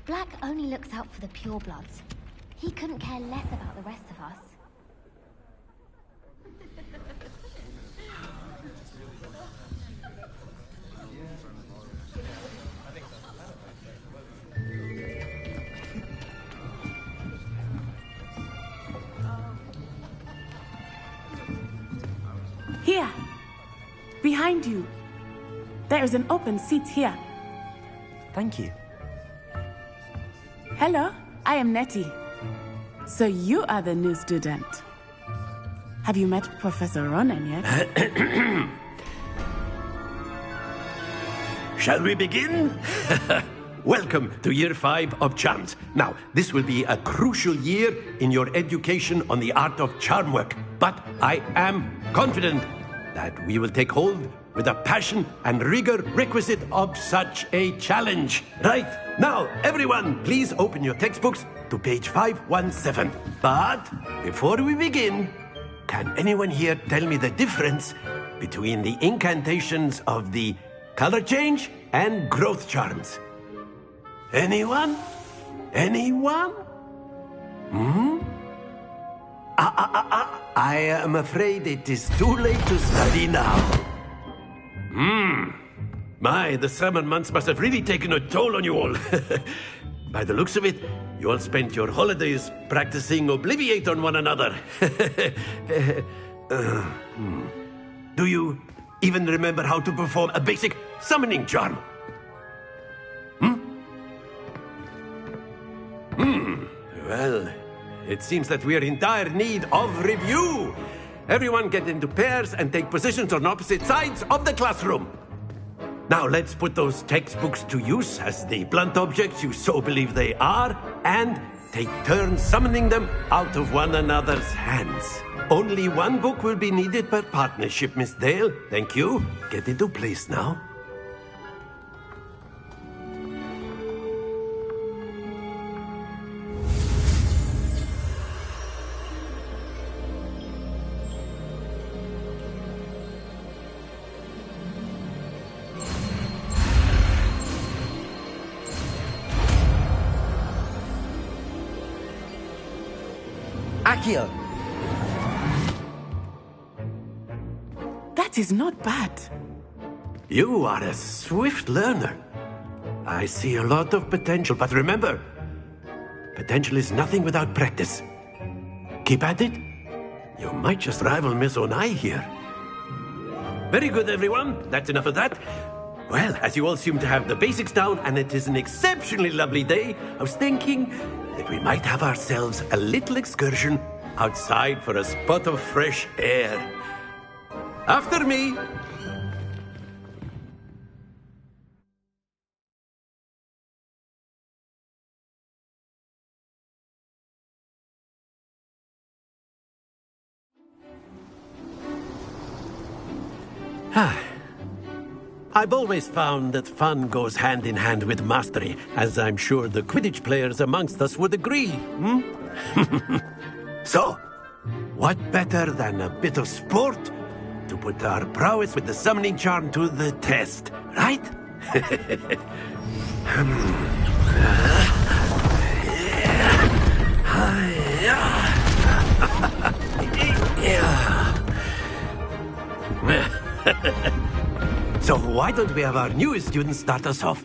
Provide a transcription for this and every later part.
Black only looks out for the purebloods. He couldn't care less about the rest of us. Here! Behind you! There is an open seat here. Thank you. Hello, I am Nettie. So you are the new student. Have you met Professor Ronan yet? Shall we begin? Welcome to Year 5 of Charms. Now, this will be a crucial year in your education on the art of charm work. But I am confident that we will take hold with the passion and rigor requisite of such a challenge. Right, now, everyone, please open your textbooks to page 517. But before we begin, can anyone here tell me the difference between the incantations of the color change and growth charms? Anyone? Anyone? I am afraid it is too late to study now. My, the summer months must have really taken a toll on you all. By the looks of it, you all spent your holidays practicing Obliviate on one another. Do you even remember how to perform a basic summoning charm? Well, it seems that we are in dire need of review. Everyone get into pairs and take positions on opposite sides of the classroom. Now let's put those textbooks to use as the blunt objects you so believe they are, and take turns summoning them out of one another's hands. Only one book will be needed per partnership, Miss Dale. Thank you. Get into place now. Accio! That is not bad. You are a swift learner. I see a lot of potential, but remember, potential is nothing without practice. Keep at it. You might just rival Miss Onai here. Very good, everyone. That's enough of that. Well, as you all seem to have the basics down, and it is an exceptionally lovely day, I was thinking that we might have ourselves a little excursion outside for a spot of fresh air. After me. I've always found that fun goes hand in hand with mastery, as I'm sure the Quidditch players amongst us would agree. So, what better than a bit of sport to put our prowess with the summoning charm to the test, right? So why don't we have our newest student start us off?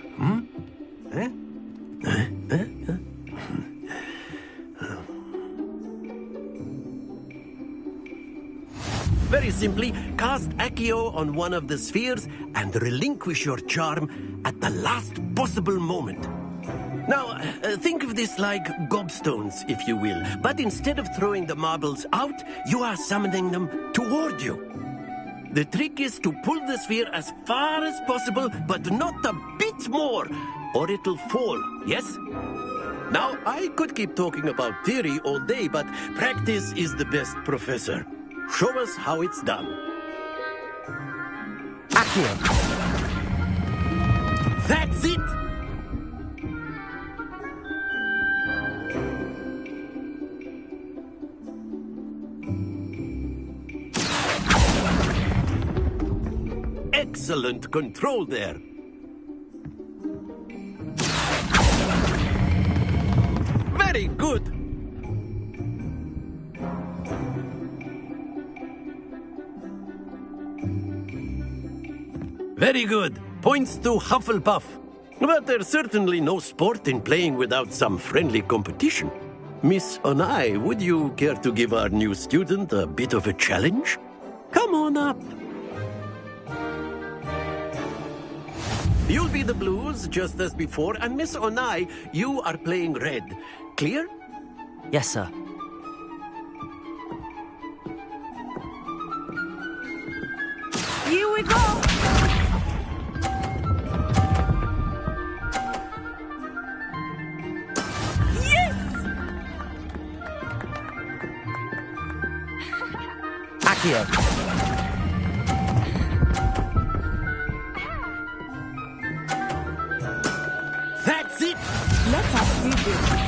Very simply, cast Accio on one of the spheres and relinquish your charm at the last possible moment. Now, think of this like gobstones, if you will. But instead of throwing the marbles out, you are summoning them toward you. The trick is to pull the sphere as far as possible, but not a bit more, or it'll fall, yes? Now, I could keep talking about theory all day, but practice is the best professor. Show us how it's done. Accio! That's it! Excellent control there. Very good. Very good. Points to Hufflepuff. But there's certainly no sport in playing without some friendly competition. Miss Onai, would you care to give our new student a bit of a challenge? Come on up. You'll be the blues, just as before, and Miss Onai, you are playing red. Clear? Yes, sir. Here we go! Accio. That's it! Let us see this.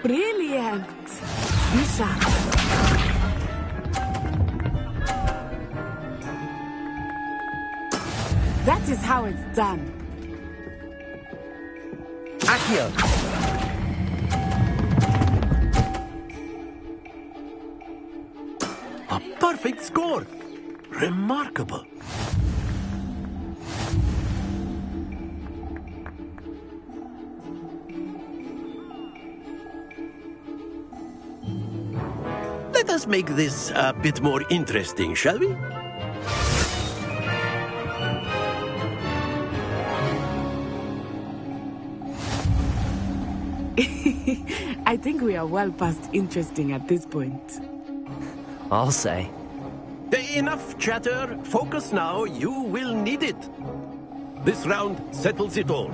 Brilliant! Bishop. That is how it's done. Accio. A perfect score! Remarkable. Let us make this a bit more interesting, shall we? I think we are well past interesting at this point. I'll say. Enough chatter. Focus now. You will need it. This round settles it all.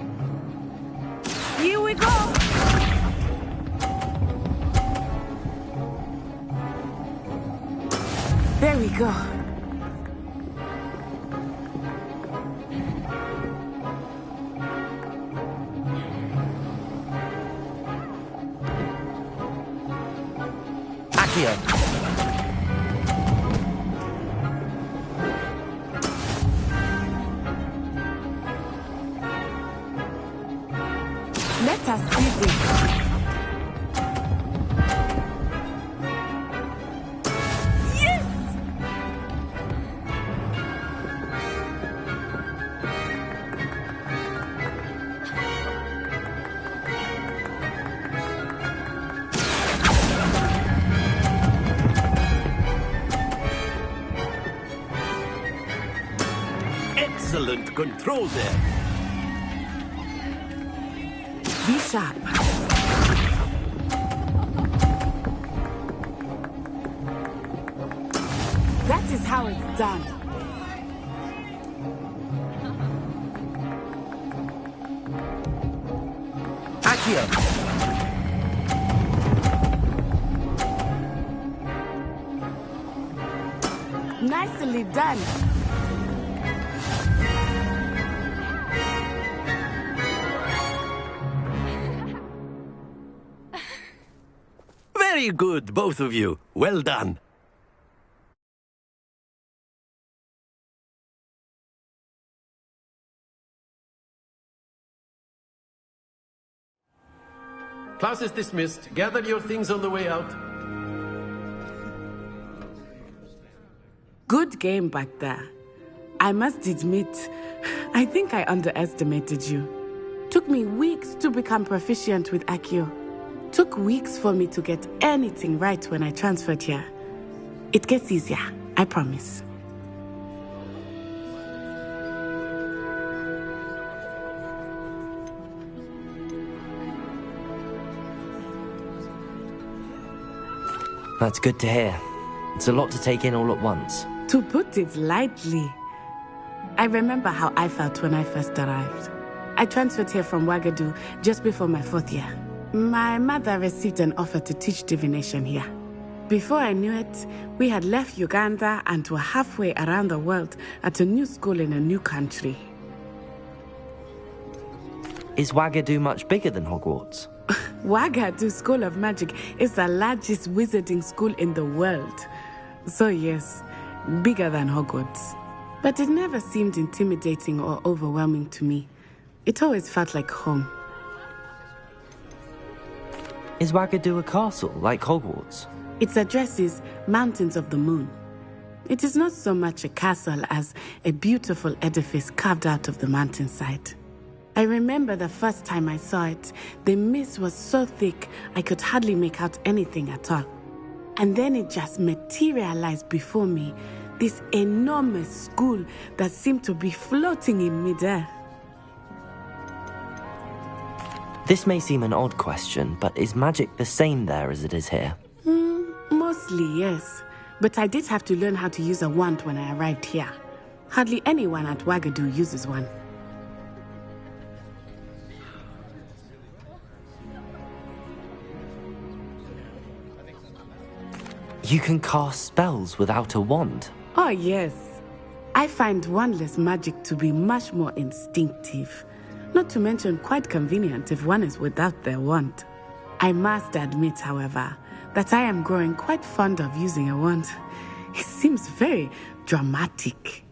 Here we go! There we go. Accio. Let us see this. Yes! Excellent control there. Be sharp. That is how it's done. Accio. Nicely done. Very good, both of you. Well done. Class is dismissed. Gather your things on the way out. Good game back there. I must admit, I think I underestimated you. Took me weeks to become proficient with Accio. Took weeks for me to get anything right when I transferred here. It gets easier, I promise. That's good to hear. It's a lot to take in all at once. To put it lightly, I remember how I felt when I first arrived. I transferred here from Wagadu just before my 4th year. My mother received an offer to teach divination here. Before I knew it, we had left Uganda and were halfway around the world at a new school in a new country. Is Wagadu much bigger than Hogwarts? Wagadu School of Magic is the largest wizarding school in the world. So yes, bigger than Hogwarts. But it never seemed intimidating or overwhelming to me. It always felt like home. Is Wagadu a castle, like Hogwarts? Its address is Mountains of the Moon. It is not so much a castle as a beautiful edifice carved out of the mountainside. I remember the first time I saw it, the mist was so thick I could hardly make out anything at all. And then it just materialized before me, this enormous school that seemed to be floating in midair. This may seem an odd question, but is magic the same there as it is here? Mostly, yes. But I did have to learn how to use a wand when I arrived here. Hardly anyone at Wagadu uses one. You can cast spells without a wand? Oh, yes. I find wandless magic to be much more instinctive. Not to mention quite convenient if one is without their wand. I must admit, however, that I am growing quite fond of using a wand. It seems very dramatic.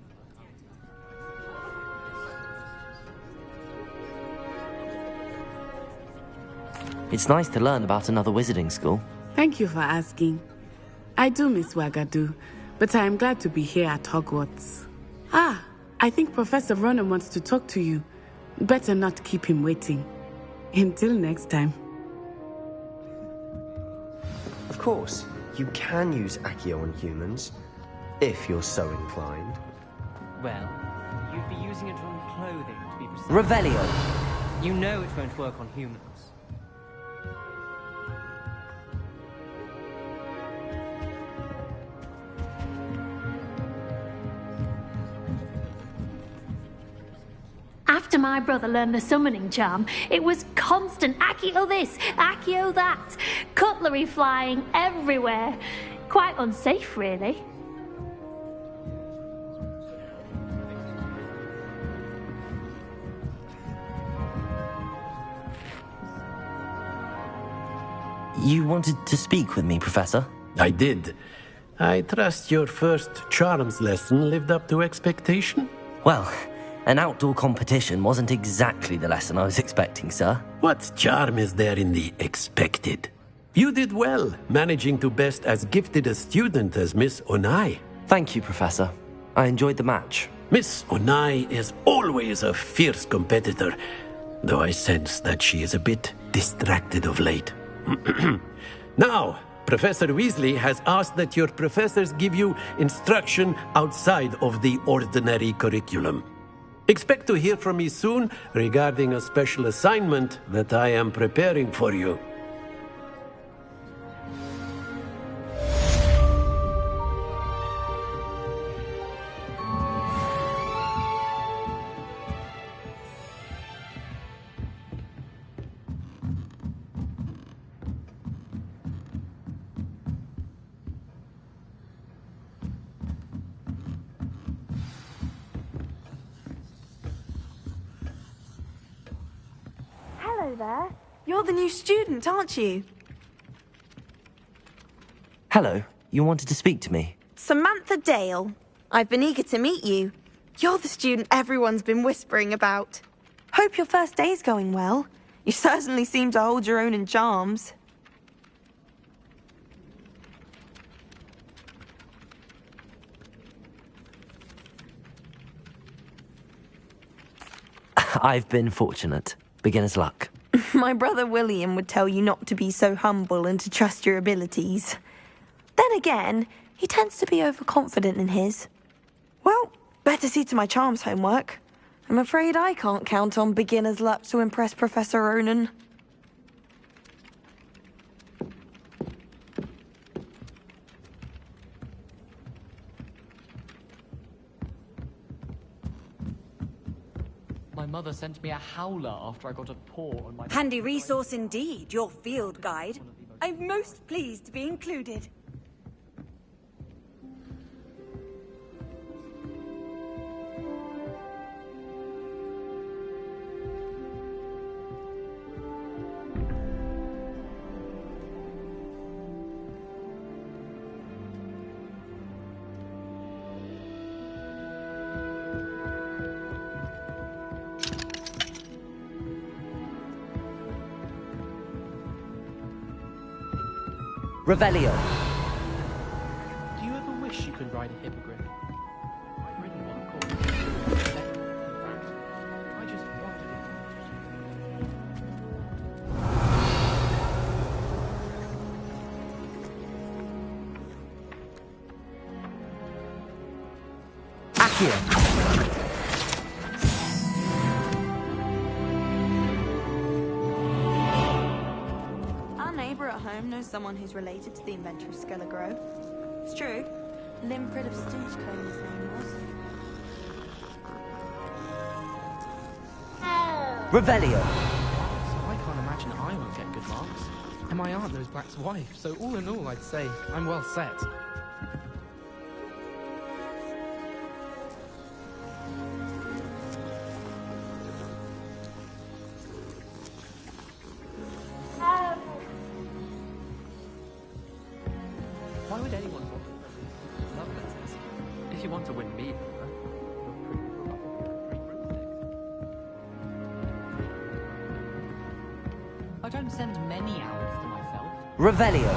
It's nice to learn about another wizarding school. Thank you for asking. I do miss Wagadu, but I am glad to be here at Hogwarts. Ah, I think Professor Ronan wants to talk to you. Better not keep him waiting. Until next time. Of course, you can use Accio on humans, if you're so inclined. Well, you'd be using it on clothing, to be precise. Revelio! You know it won't work on humans. After my brother learned the summoning charm, it was constant Accio this, Accio that, cutlery flying everywhere. Quite unsafe, really. You wanted to speak with me, Professor? I did. I trust your first charms lesson lived up to expectation? Well, an outdoor competition wasn't exactly the lesson I was expecting, sir. What charm is there in the expected? You did well, managing to best as gifted a student as Miss Onai. Thank you, Professor. I enjoyed the match. Miss Onai is always a fierce competitor, though I sense that she is a bit distracted of late. Now, Professor Weasley has asked that your professors give you instruction outside of the ordinary curriculum. Expect to hear from me soon regarding a special assignment that I am preparing for you. Hello there. You're the new student, aren't you? Hello, you wanted to speak to me? Samantha Dale. I've been eager to meet you. You're the student everyone's been whispering about. Hope your first day's going well. You certainly seem to hold your own in charms. I've been fortunate. Beginner's luck. My brother William would tell you not to be so humble and to trust your abilities. Then again, he tends to be overconfident in his. Well, better see to my charms homework. I'm afraid I can't count on beginner's luck to impress Professor Ronan. My mother sent me a howler after I got a paw on my... Handy resource indeed, your field guide. I'm most pleased to be included. Revelio. Do you ever wish you could ride a hippogriff? I've ridden one, of course. I just wanted it. Accio. Our neighbour at home knows someone who's related to the inventor of Skelegro. It's true. Limfrid of Stinchcombe, his name was. Revelio. So I can't imagine I won't get good marks. And my aunt knows Black's wife, so all in all, I'd say I'm well set. Why would anyone want love letters? If you want to win me over, I don't send many owls to myself. Revelio.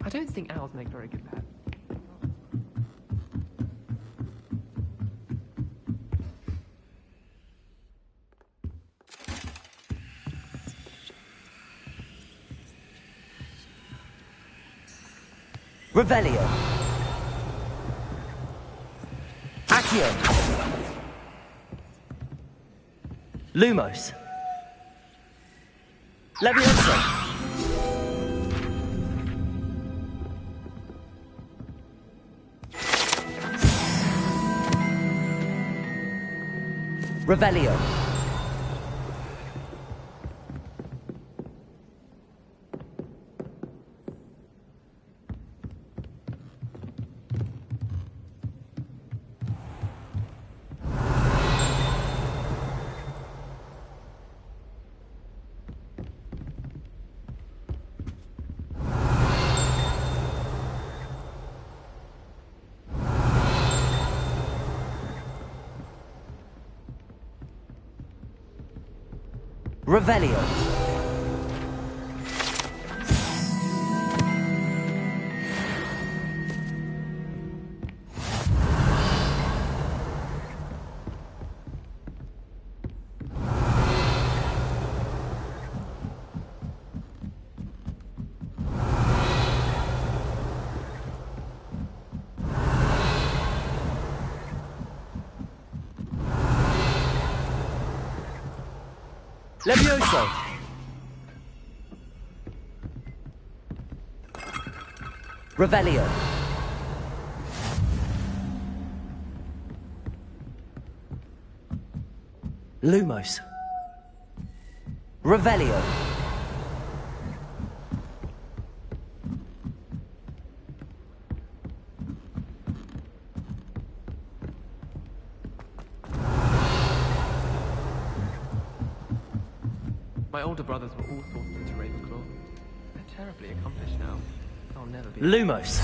I don't think owls make very good pets. Revelio. Accio. Lumos. Levioso. Revelio. Revelio. Levioso. Revelio. Lumos. Revelio. My older brothers were all sorted into Ravenclaw. They're terribly accomplished now. I'll never be. Lumos.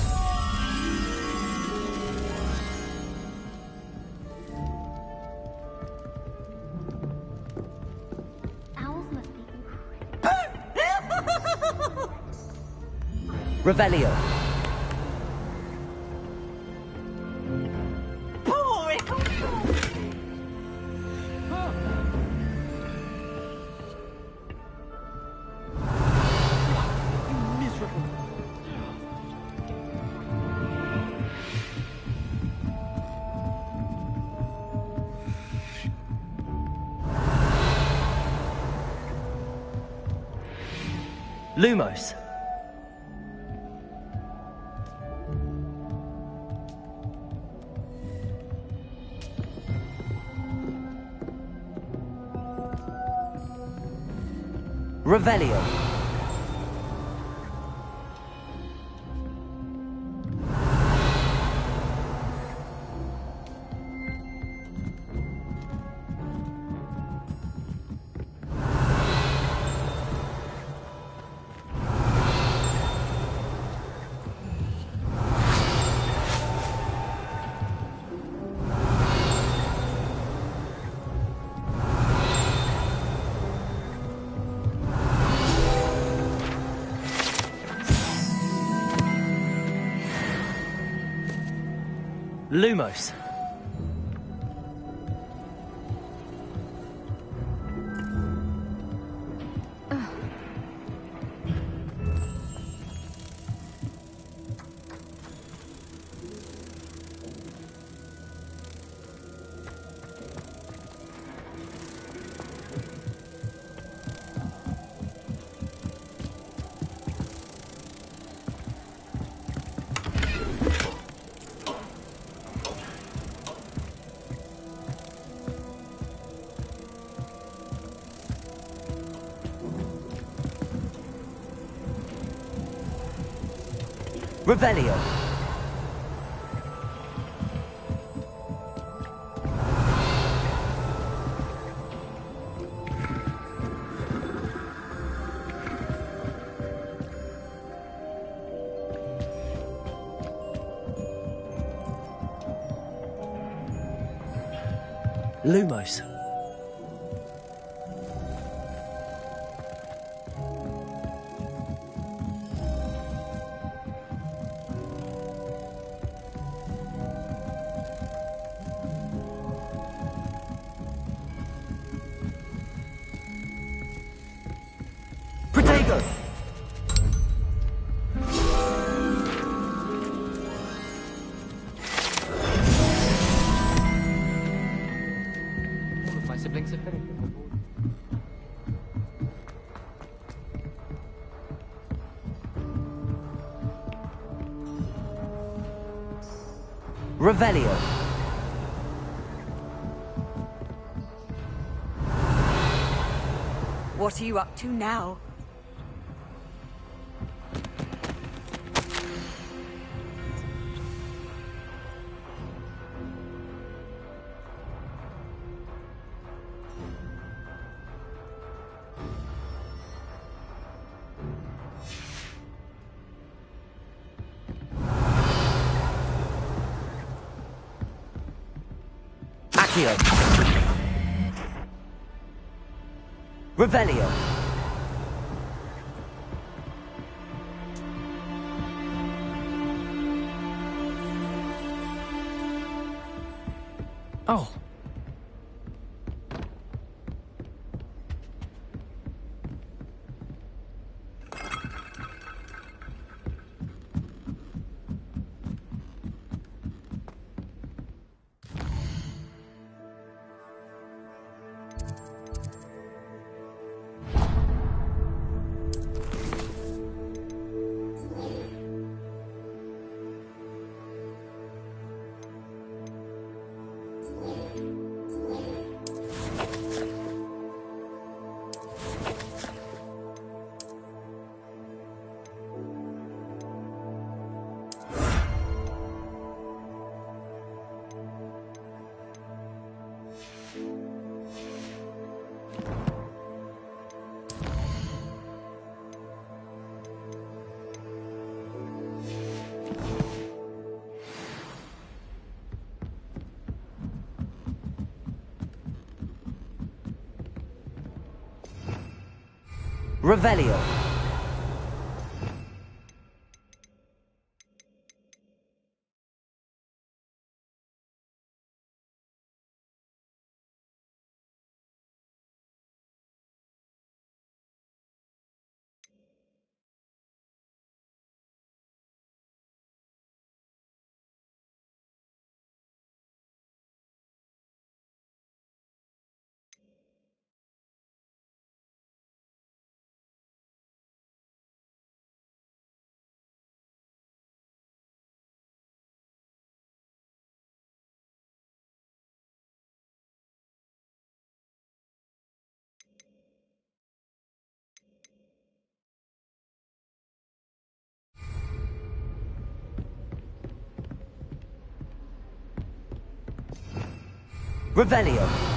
Owls must be incredible. Revelio. Lumos. Revelio. Lumos. Revelio. Lumos. Protego! All of my siblings have finished on board. Revelio. What are you up to now? Accio. Revelio. Oh. Revelio. Revelio.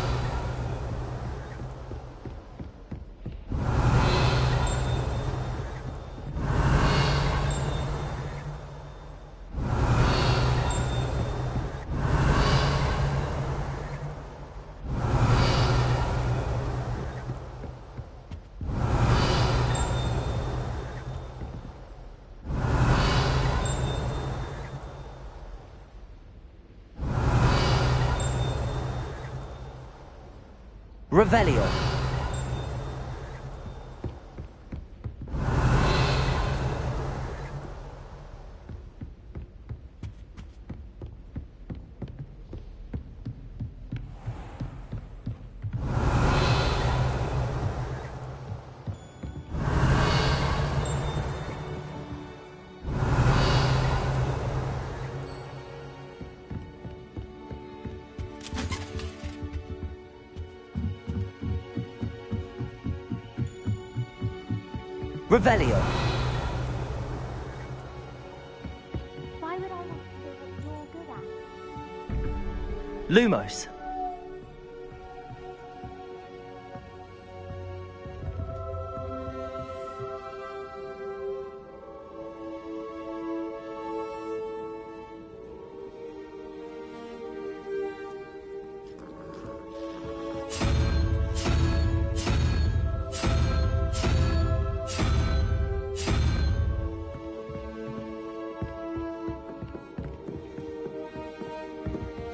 Revelio. Revelio. Why would I want to do what you're good at? Lumos.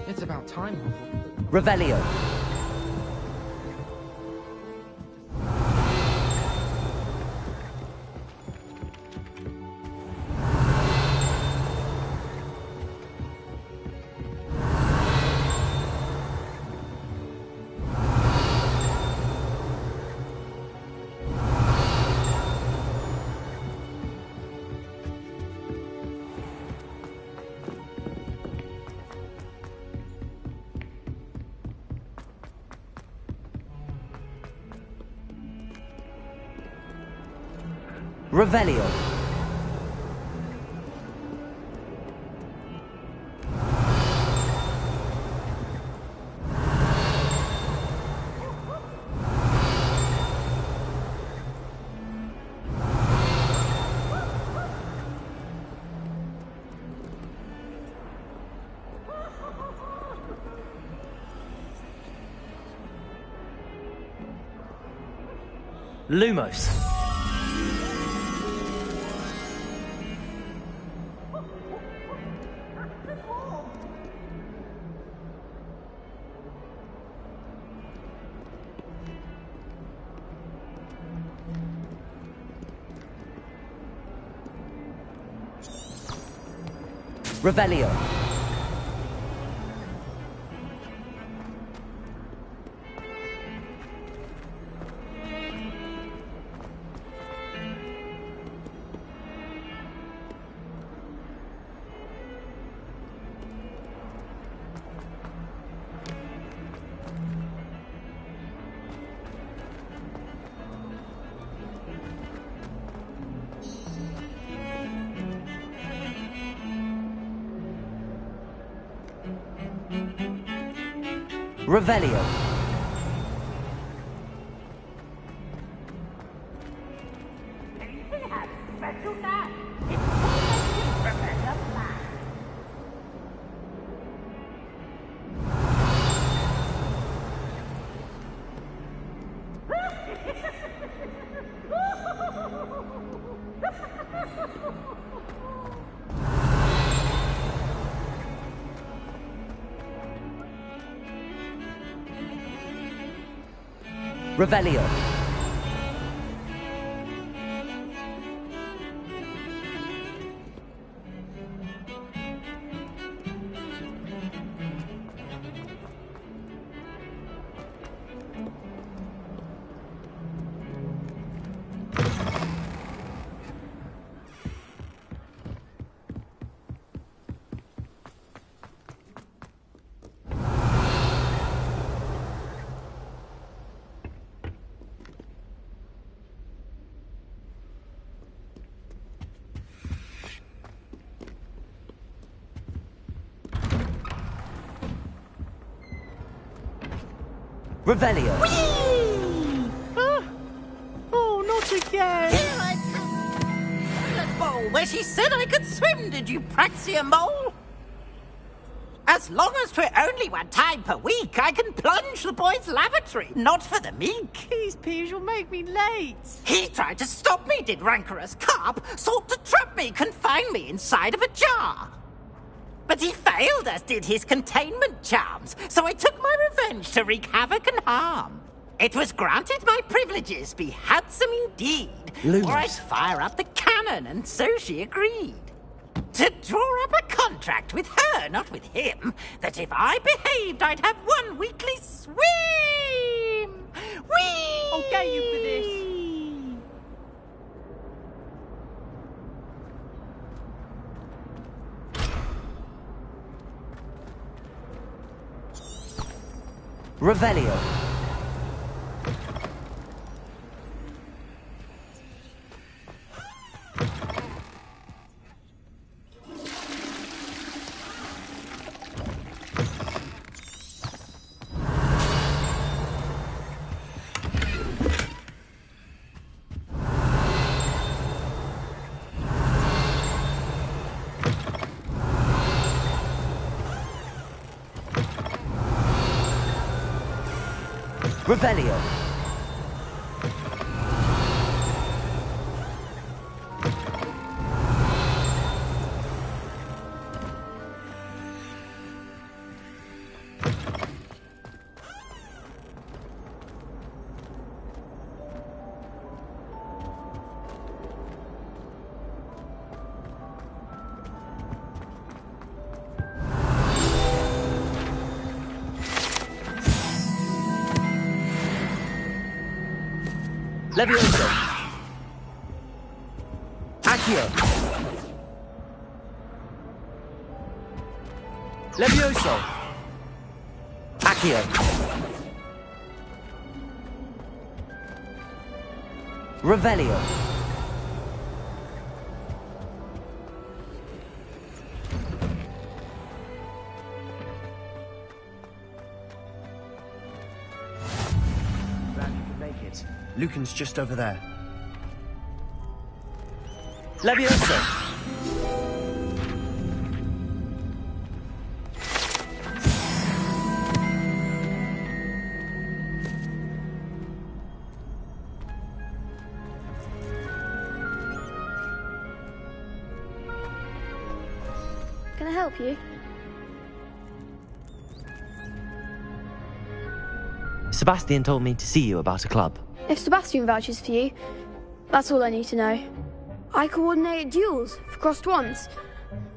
It's about time, Hogwarts. Revelio. Revelio. Lumos. Revelio. Revelio. Revelio. Revelio. Oh, not again! Here I come! Toilet bowl, where she said I could swim, did you praxia mole? As long as 'twere only one time per week, I can plunge the boy's lavatory, not for the meek. These peas will make me late. He tried to stop me, did rancorous carp, sought to trap me, confine me inside of a jar. But he failed, as did his containment charms, so I took my revenge to wreak havoc and harm. It was granted my privileges be handsome indeed, or I'd fire up the cannon, and so she agreed. To draw up a contract with her, not with him, that if I behaved, I'd have 1 weekly swim! Whee! I'll get you for this. Revelio. Revelio. Levioso. Accio. Levioso. Accio. Revelio. Lucan's just over there. Levioso. Can I help you? Sebastian told me to see you about a club. If Sebastian vouches for you, that's all I need to know. I coordinate duels for crossed wands.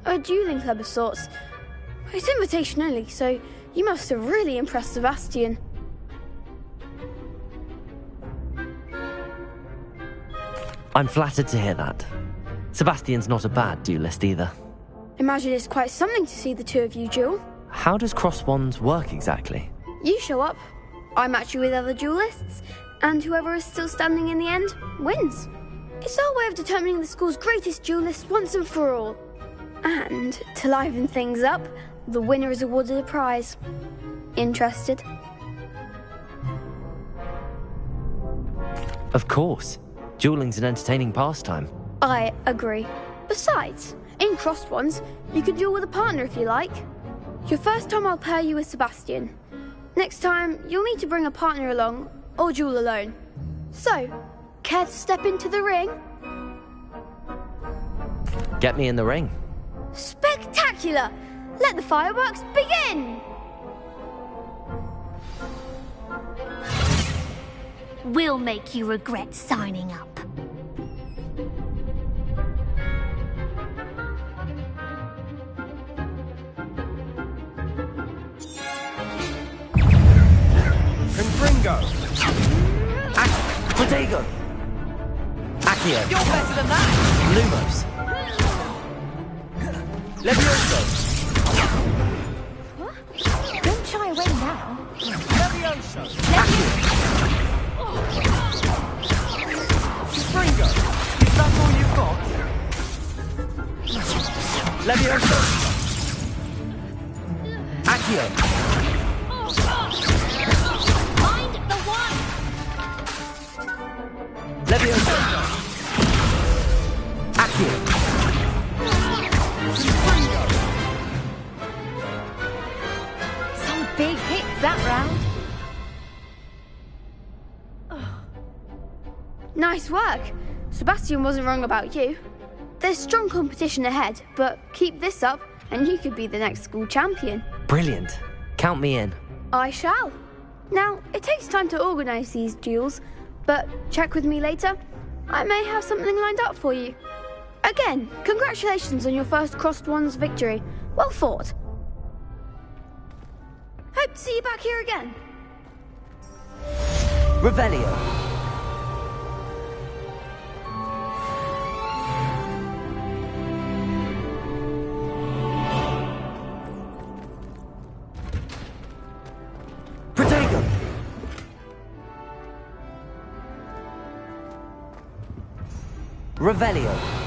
A dueling club of sorts. It's invitation only, so you must have really impressed Sebastian. I'm flattered to hear that. Sebastian's not a bad duelist either. Imagine it's quite something to see the two of you duel. How does cross wands work exactly? You show up, I match you with other duelists, and whoever is still standing in the end wins. It's our way of determining the school's greatest duelist once and for all. And to liven things up, the winner is awarded a prize. Interested? Of course. Dueling's an entertaining pastime. I agree. Besides, in crossed ones, you can duel with a partner if you like. Your first time I'll pair you with Sebastian. Next time, you'll need to bring a partner along, or duel alone. So, care to step into the ring? Get me in the ring. Spectacular! Let the fireworks begin! We'll make you regret signing up. Confringo. Protego. Accio. You're better than that! Lumos. Levioso. Don't shy away now. Levioso. Accio. Confringo. Is that all you've got? Levioso. Accio. Mind the one! Levioso. Accio. Some big hits that round. Nice work. Sebastian wasn't wrong about you. There's strong competition ahead, but keep this up and you could be the next school champion. Brilliant. Count me in. I shall. Now, it takes time to organise these duels, but check with me later. I may have something lined up for you. Again, congratulations on your first Crossed Wands victory. Well fought. Hope to see you back here again. Revelio. Protego. Revelio.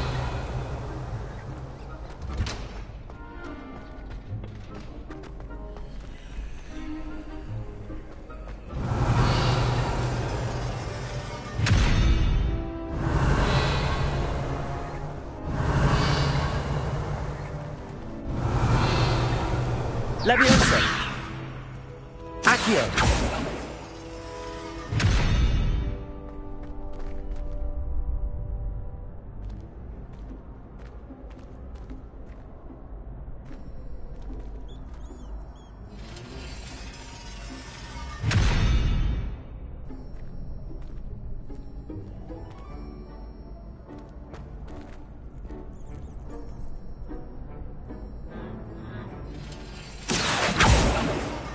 Leviosa. Accio.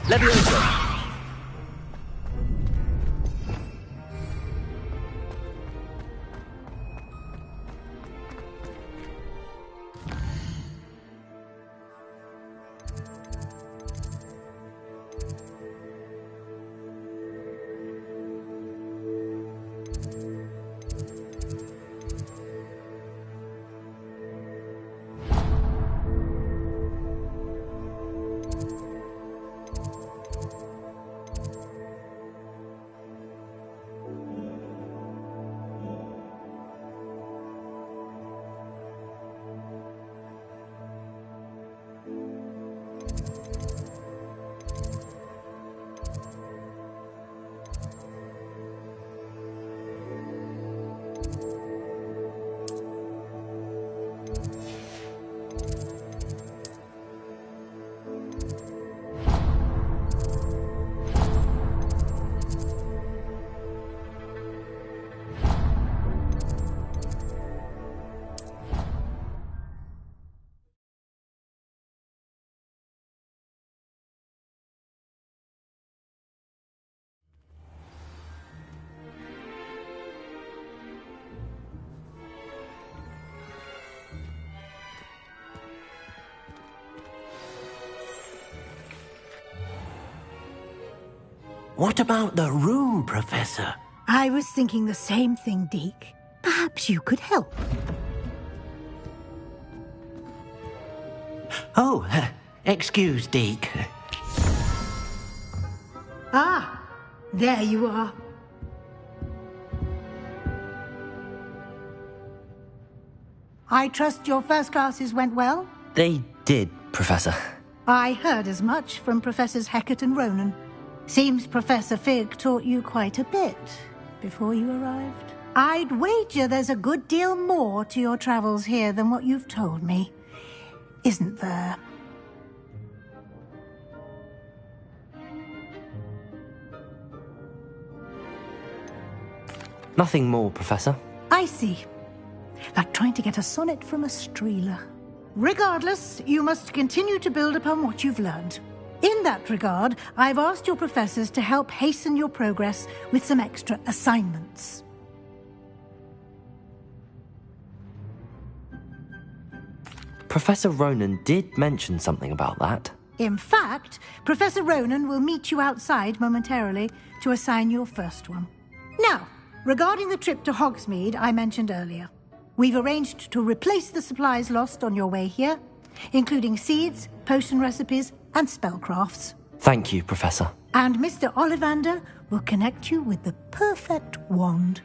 Leviosa. What about the room, Professor? I was thinking the same thing, Deke. Perhaps you could help. Oh, excuse, Deke. Ah, there you are. I trust your first classes went well? They did, Professor. I heard as much from Professors Hecat and Ronan. Seems Professor Fig taught you quite a bit before you arrived. I'd wager there's a good deal more to your travels here than what you've told me. Isn't there? Nothing more, Professor. I see. Like trying to get a sonnet from a streeler. Regardless, you must continue to build upon what you've learned. In that regard, I've asked your professors to help hasten your progress with some extra assignments. Professor Ronan did mention something about that. In fact, Professor Ronan will meet you outside momentarily to assign your first one. Now, regarding the trip to Hogsmeade I mentioned earlier, we've arranged to replace the supplies lost on your way here, including seeds, potion recipes, and spellcrafts. Thank you, Professor. And Mr. Ollivander will connect you with the perfect wand.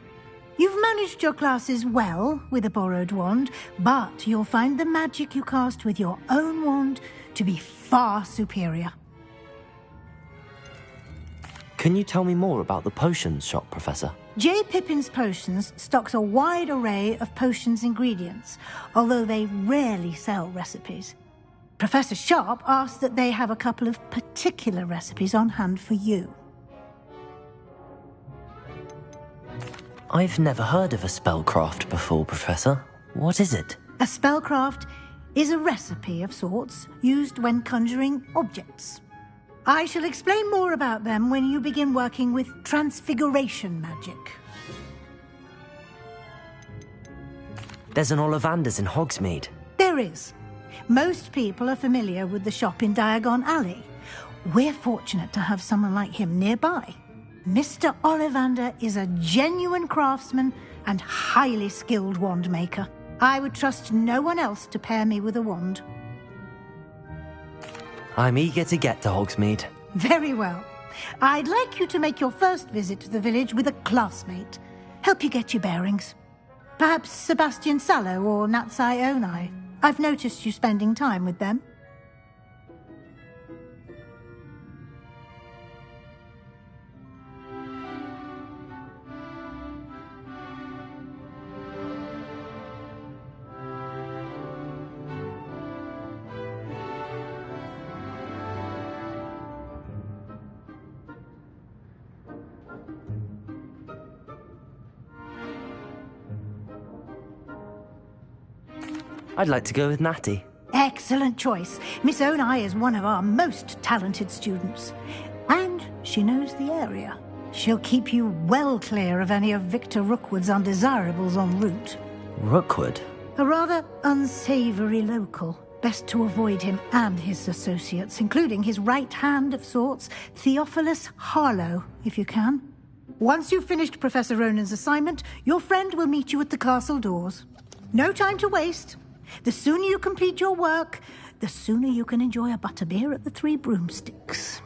You've managed your classes well with a borrowed wand, but you'll find the magic you cast with your own wand to be far superior. Can you tell me more about the potions shop, Professor? J. Pippin's Potions stocks a wide array of potions ingredients, although they rarely sell recipes. Professor Sharp asked that they have a couple of particular recipes on hand for you. I've never heard of a spellcraft before, Professor. What is it? A spellcraft is a recipe of sorts used when conjuring objects. I shall explain more about them when you begin working with transfiguration magic. There's an Ollivander's in Hogsmeade. There is. Most people are familiar with the shop in Diagon Alley. We're fortunate to have someone like him nearby. Mr. Ollivander is a genuine craftsman and highly skilled wand maker. I would trust no one else to pair me with a wand. I'm eager to get to Hogsmeade. Very well. I'd like you to make your first visit to the village with a classmate. Help you get your bearings. Perhaps Sebastian Sallow or Natsai Onai. I've noticed you spending time with them. I'd like to go with Natty. Excellent choice. Miss Onai is one of our most talented students. And she knows the area. She'll keep you well clear of any of Victor Rookwood's undesirables en route. Rookwood? A rather unsavory local. Best to avoid him and his associates, including his right hand of sorts, Theophilus Harlow, if you can. Once you've finished Professor Ronan's assignment, your friend will meet you at the castle doors. No time to waste. The sooner you complete your work, the sooner you can enjoy a butterbeer at the Three Broomsticks.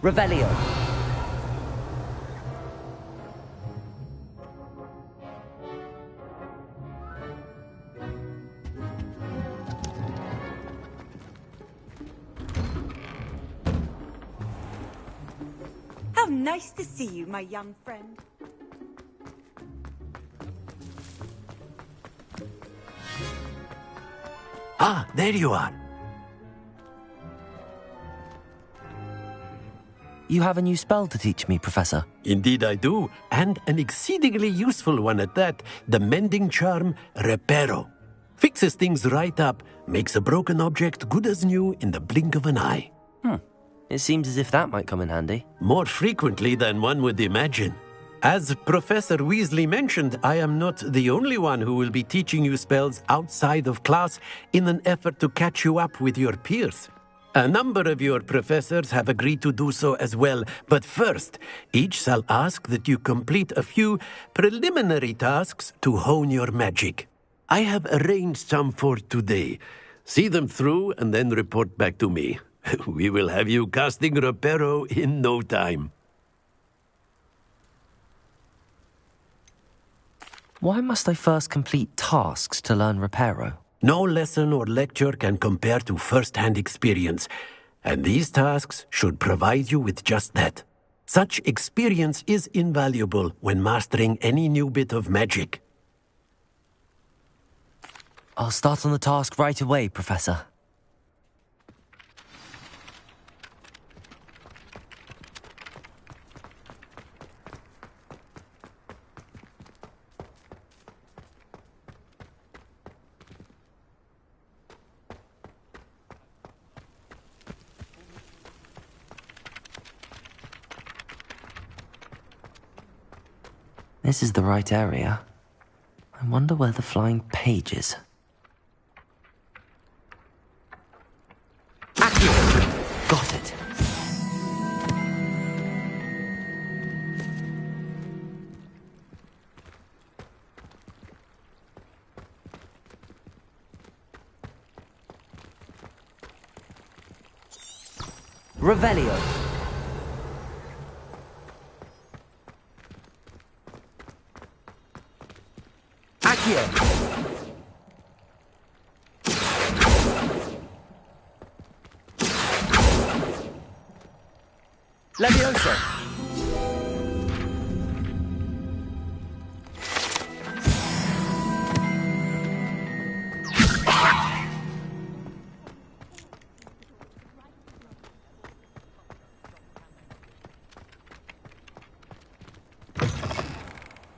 Revelio. How nice to see you, my young friend. Ah, there you are. You have a new spell to teach me, Professor. Indeed I do, and an exceedingly useful one at that. The mending charm, Reparo. Fixes things right up, makes a broken object good as new in the blink of an eye. It seems as if that might come in handy. More frequently than one would imagine. As Professor Weasley mentioned, I am not the only one who will be teaching you spells outside of class in an effort to catch you up with your peers. A number of your professors have agreed to do so as well, but first, each shall ask that you complete a few preliminary tasks to hone your magic. I have arranged some for today. See them through and then report back to me. We will have you casting Reparo in no time. Why must I first complete tasks to learn Reparo? No lesson or lecture can compare to first-hand experience, and these tasks should provide you with just that. Such experience is invaluable when mastering any new bit of magic. I'll start on the task right away, Professor. This is the right area. I wonder where the flying page is. Got it. Revelio. Accio. Levioso.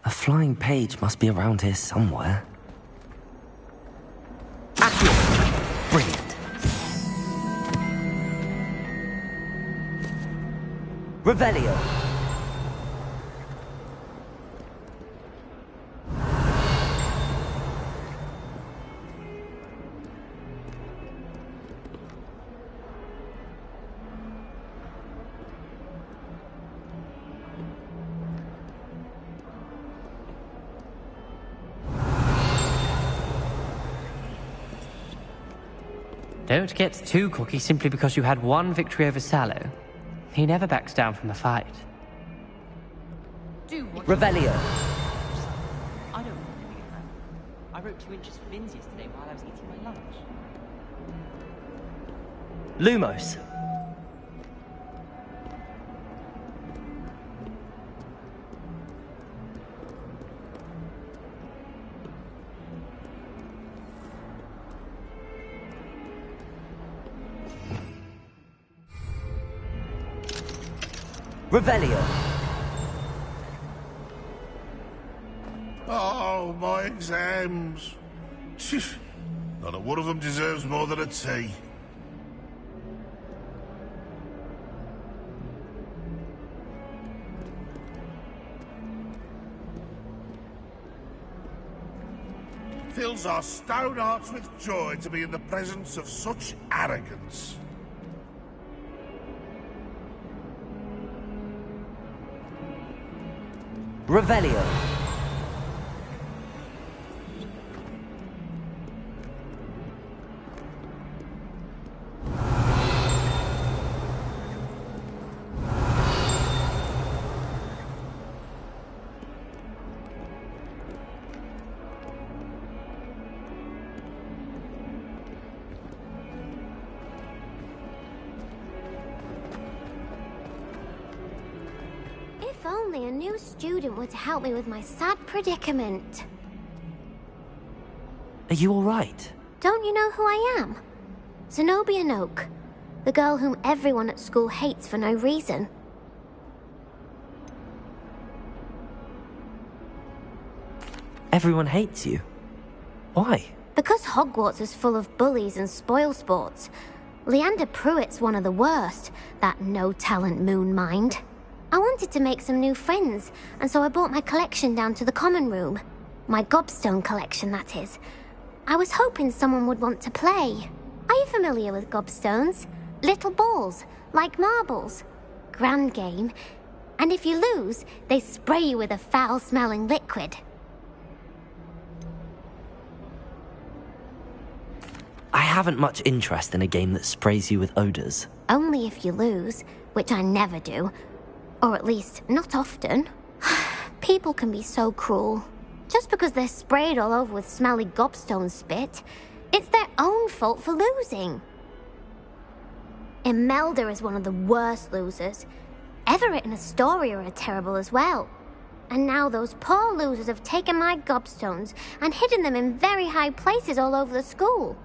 A flying page must be around here somewhere. Accio. Brilliant. Revelio. Don't get too cocky simply because you had one victory over Sallow. He never backs down from the fight. Revelio. I don't want to be a man. I wrote 2 inches for Vince yesterday while I was eating my lunch. Lumos. Revelio. Oh, my exams. Not a one of them deserves more than a tea. Fills our stone hearts with joy to be in the presence of such arrogance. Revelio. only a new student were to help me with my sad predicament. Are you alright? Don't you know who I am? Zenobia Noak, the girl whom everyone at school hates for no reason. Everyone hates you. Why? Because Hogwarts is full of bullies and spoilsports. Leander Pruitt's one of the worst, that no-talent moon mind. I wanted to make some new friends, and so I brought my collection down to the common room. My gobstone collection, that is. I was hoping someone would want to play. Are you familiar with gobstones? Little balls, like marbles. Grand game. And if you lose, they spray you with a foul-smelling liquid. I haven't much interest in a game that sprays you with odors. Only if you lose, which I never do. Or at least, not often. People can be so cruel. Just because they're sprayed all over with smelly gobstone spit, it's their own fault for losing. Imelda is one of the worst losers. Everett and Astoria are terrible as well. And now those poor losers have taken my gobstones and hidden them in very high places all over the school.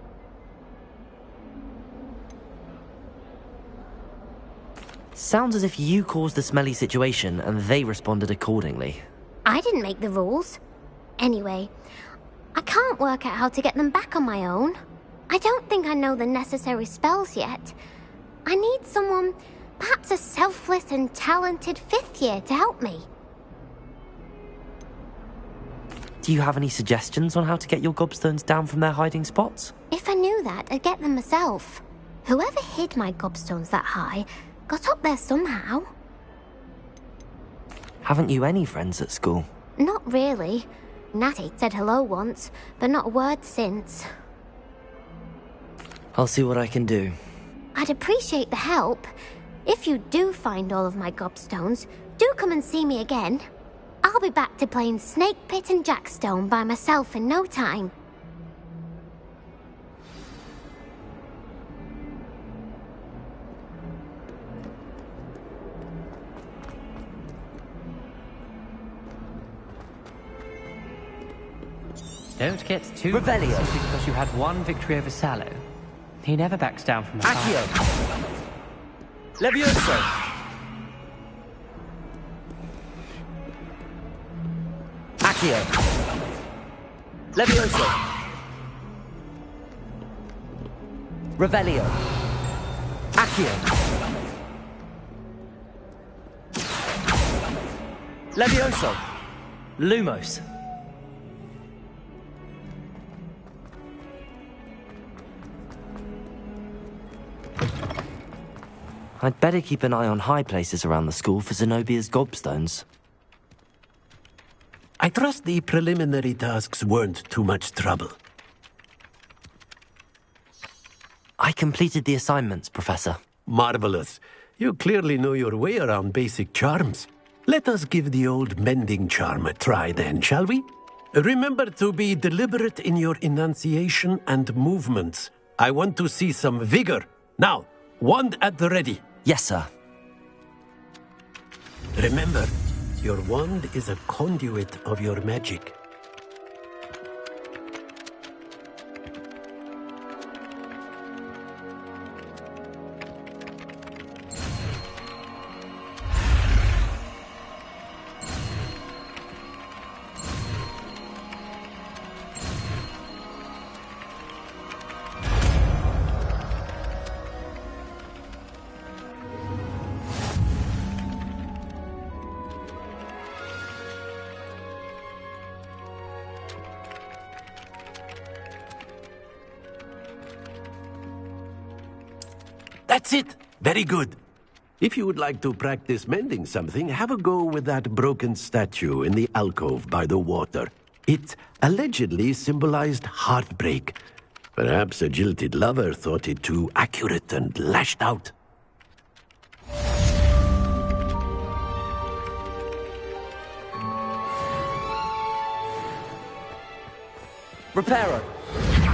Sounds as if you caused the smelly situation and they responded accordingly. I didn't make the rules. Anyway, I can't work out how to get them back on my own. I don't think I know the necessary spells yet. I need someone, perhaps a selfless and talented fifth year to help me. Do you have any suggestions on how to get your gobstones down from their hiding spots? If I knew that, I'd get them myself. Whoever hid my gobstones that high got up there somehow. Haven't you any friends at school? Not really. Natty said hello once, but not a word since. I'll see what I can do. I'd appreciate the help. If you do find all of my gobstones, do come and see me again. I'll be back to playing Snake Pit and Jackstone by myself in no time. Don't get too Revelio. simply because you had one victory over Sallow. He never backs down from the Accio. fight. Levioso. Accio. Levioso. Revelio. Accio. Levioso. Lumos. I'd better keep an eye on high places around the school for Zenobia's gobstones. I trust the preliminary tasks weren't too much trouble. I completed the assignments, Professor. Marvelous. You clearly know your way around basic charms. Let us give the old mending charm a try then, shall we? Remember to be deliberate in your enunciation and movements. I want to see some vigor. Now, wand at the ready. Yes, sir. Remember, your wand is a conduit of your magic. That's it. Very good. If you would like to practice mending something, have a go with that broken statue in the alcove by the water. It allegedly symbolized heartbreak. Perhaps a jilted lover thought it too accurate and lashed out. Reparo.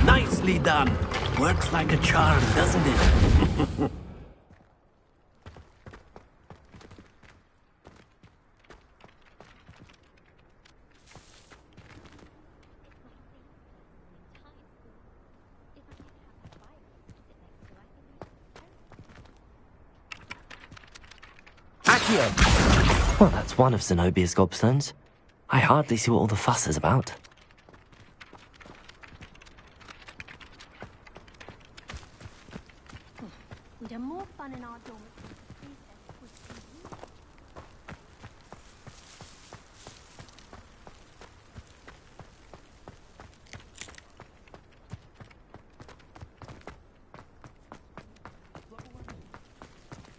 Nicely done. Works like a charm, doesn't it? Well, that's one of Zenobia's gobstones. I hardly see what all the fuss is about. We'd have more fun in our dormitory.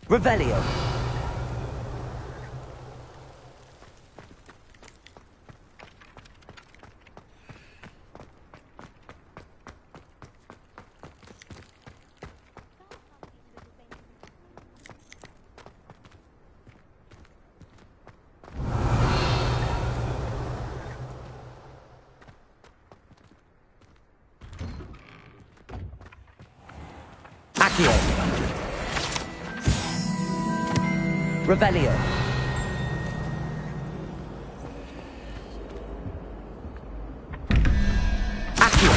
Revelio. Accio. Revelio. Accio.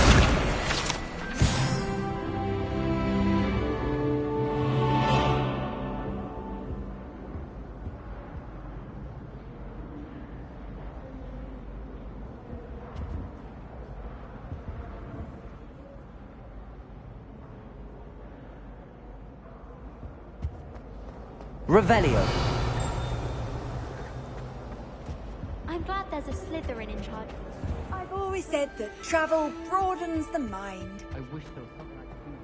Revelio. I'm glad there's a Slytherin in charge. I've always said that travel broadens the mind. I wish there was something I could do.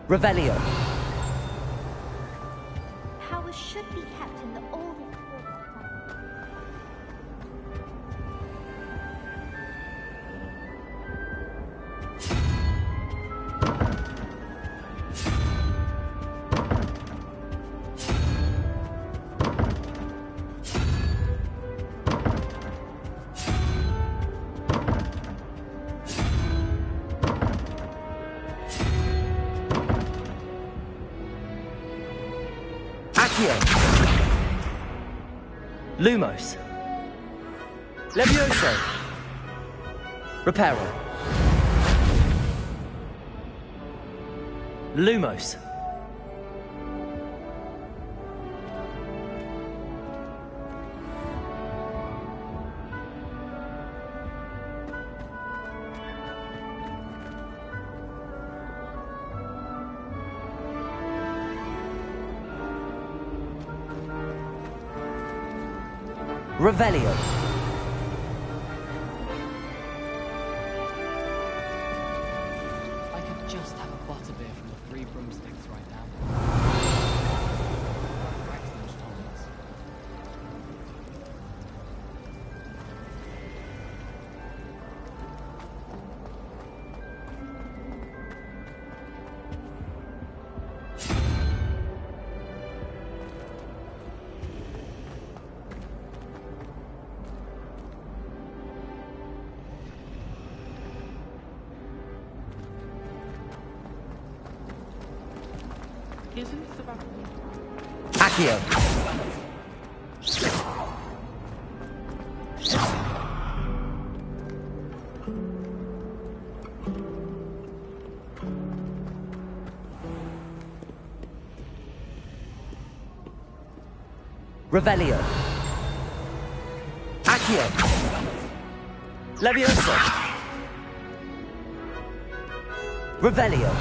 Revelio. Powers should be kept in the oldest form. Accio. Lumos. Levioso. Reparo. Lumos. Revelio. I could just have a butterbeer from the Three Broomsticks right now. Excellent tolerance. Isn't it about... Accio. Revelio. Accio. Levioso. Revelio.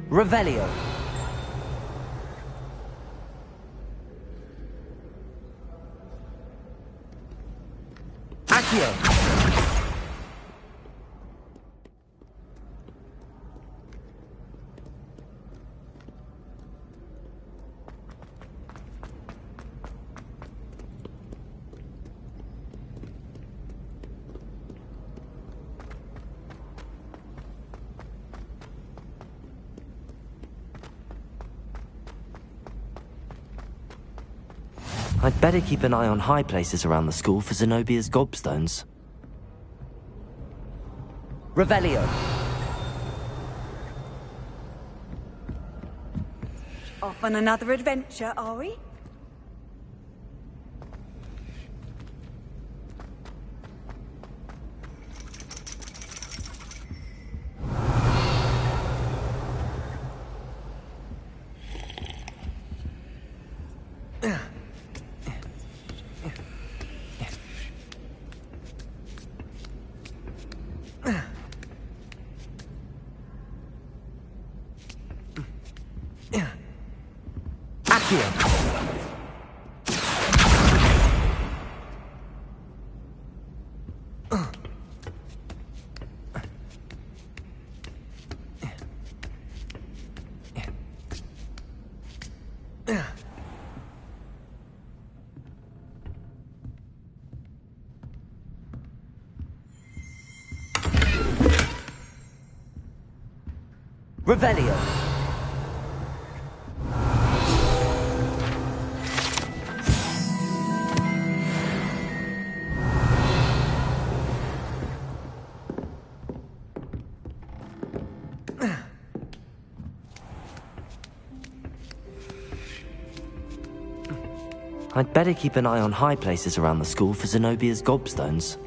Revelio. Accio. I'd better keep an eye on high places around the school for Zenobia's gobstones. Revelio. Off on another adventure, are we? Revelio. I'd better keep an eye on high places around the school for Zenobia's gobstones.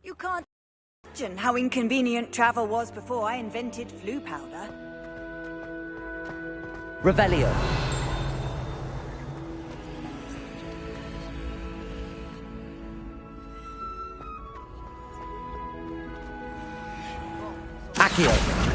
You can't imagine how inconvenient travel was before I invented flu powder. Revelio. Accio.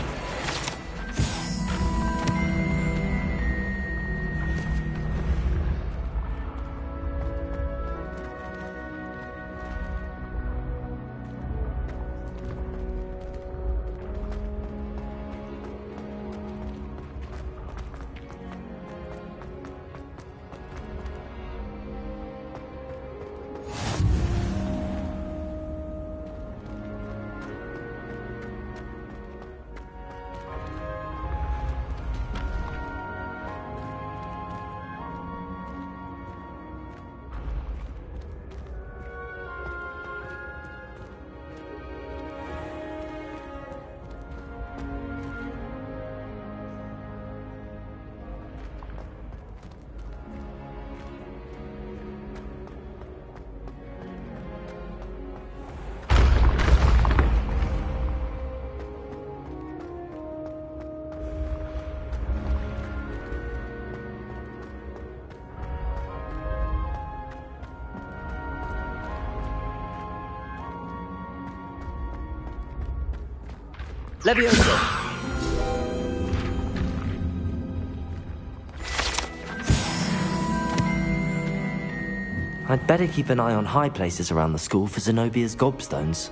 Levioso. I'd better keep an eye on high places around the school for Zenobia's gobstones.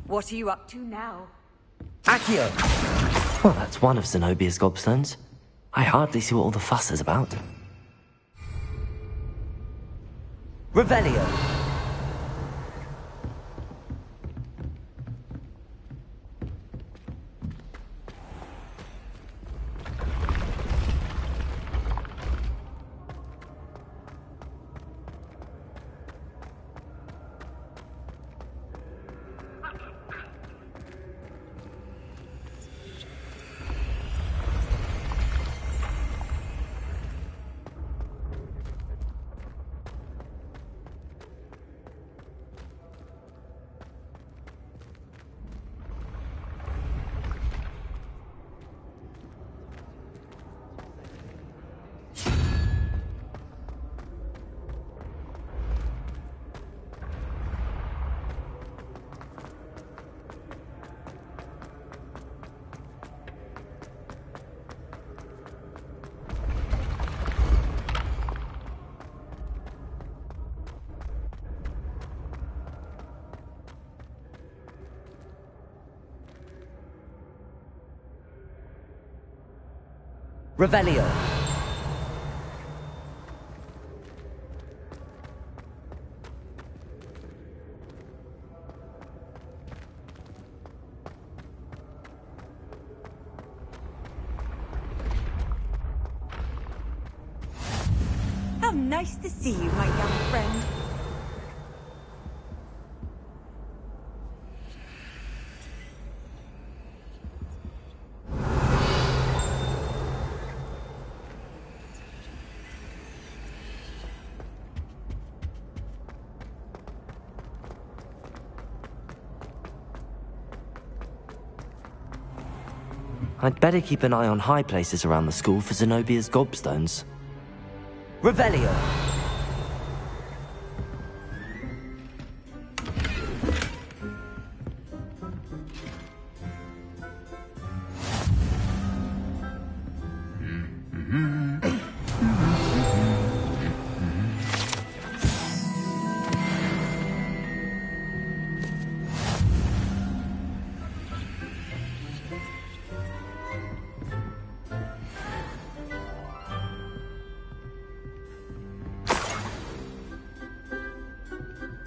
What are you up to now? Accio! Well, that's one of Zenobia's gobstones. I hardly see what all the fuss is about. Revelio. Revelio. How nice to see you, my young friend. I'd better keep an eye on high places around the school for Zenobia's gobstones. Revelio!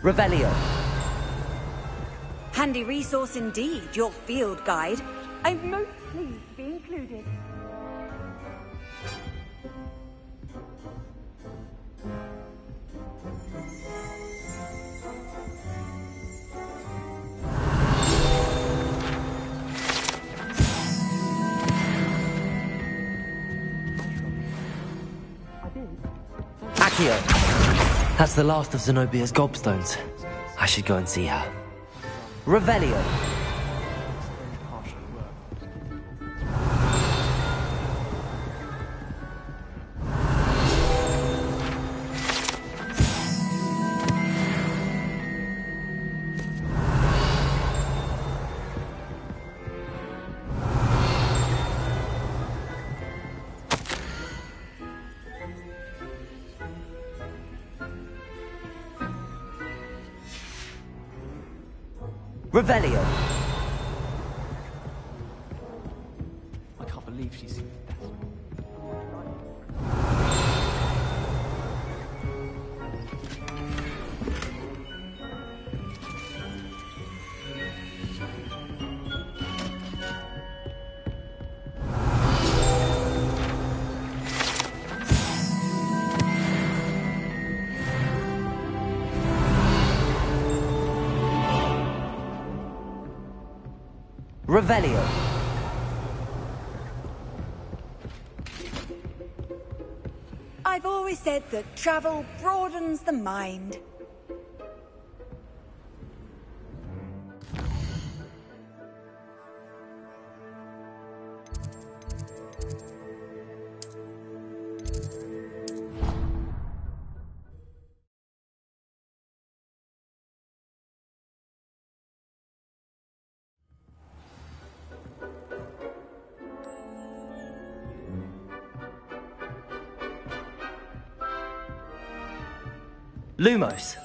Revelio. Handy resource indeed, your field guide. I'm most pleased to be included. Accio! That's the last of Zenobia's gobstones. I should go and see her. Revelio! Revelio! I can't believe she's that. Revelio! I've always said that travel broadens the mind. Lumos!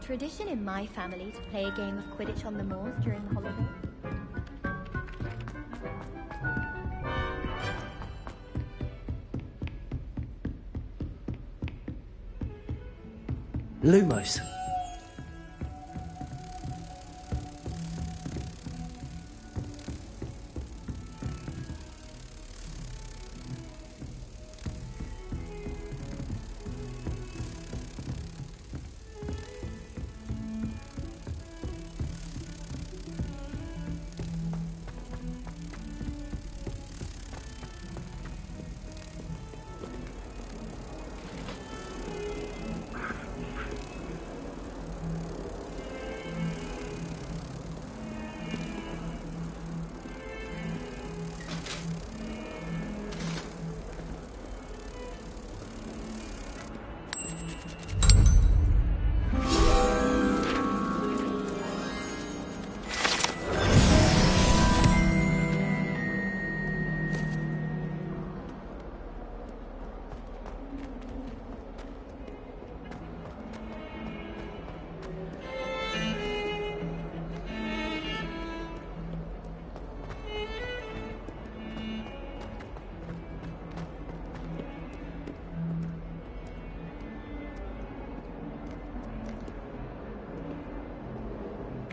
Tradition in my family to play a game of Quidditch on the moors during the holidays. Lumos.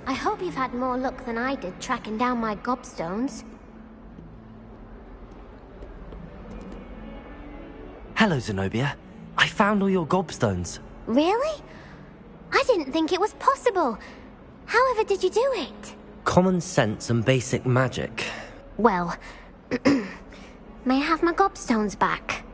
I hope you've had more luck than I did tracking down my gobstones. Hello, Zenobia. I found all your gobstones. Really? I didn't think it was possible. However did you do it? Common sense and basic magic. Well, may I have my gobstones back?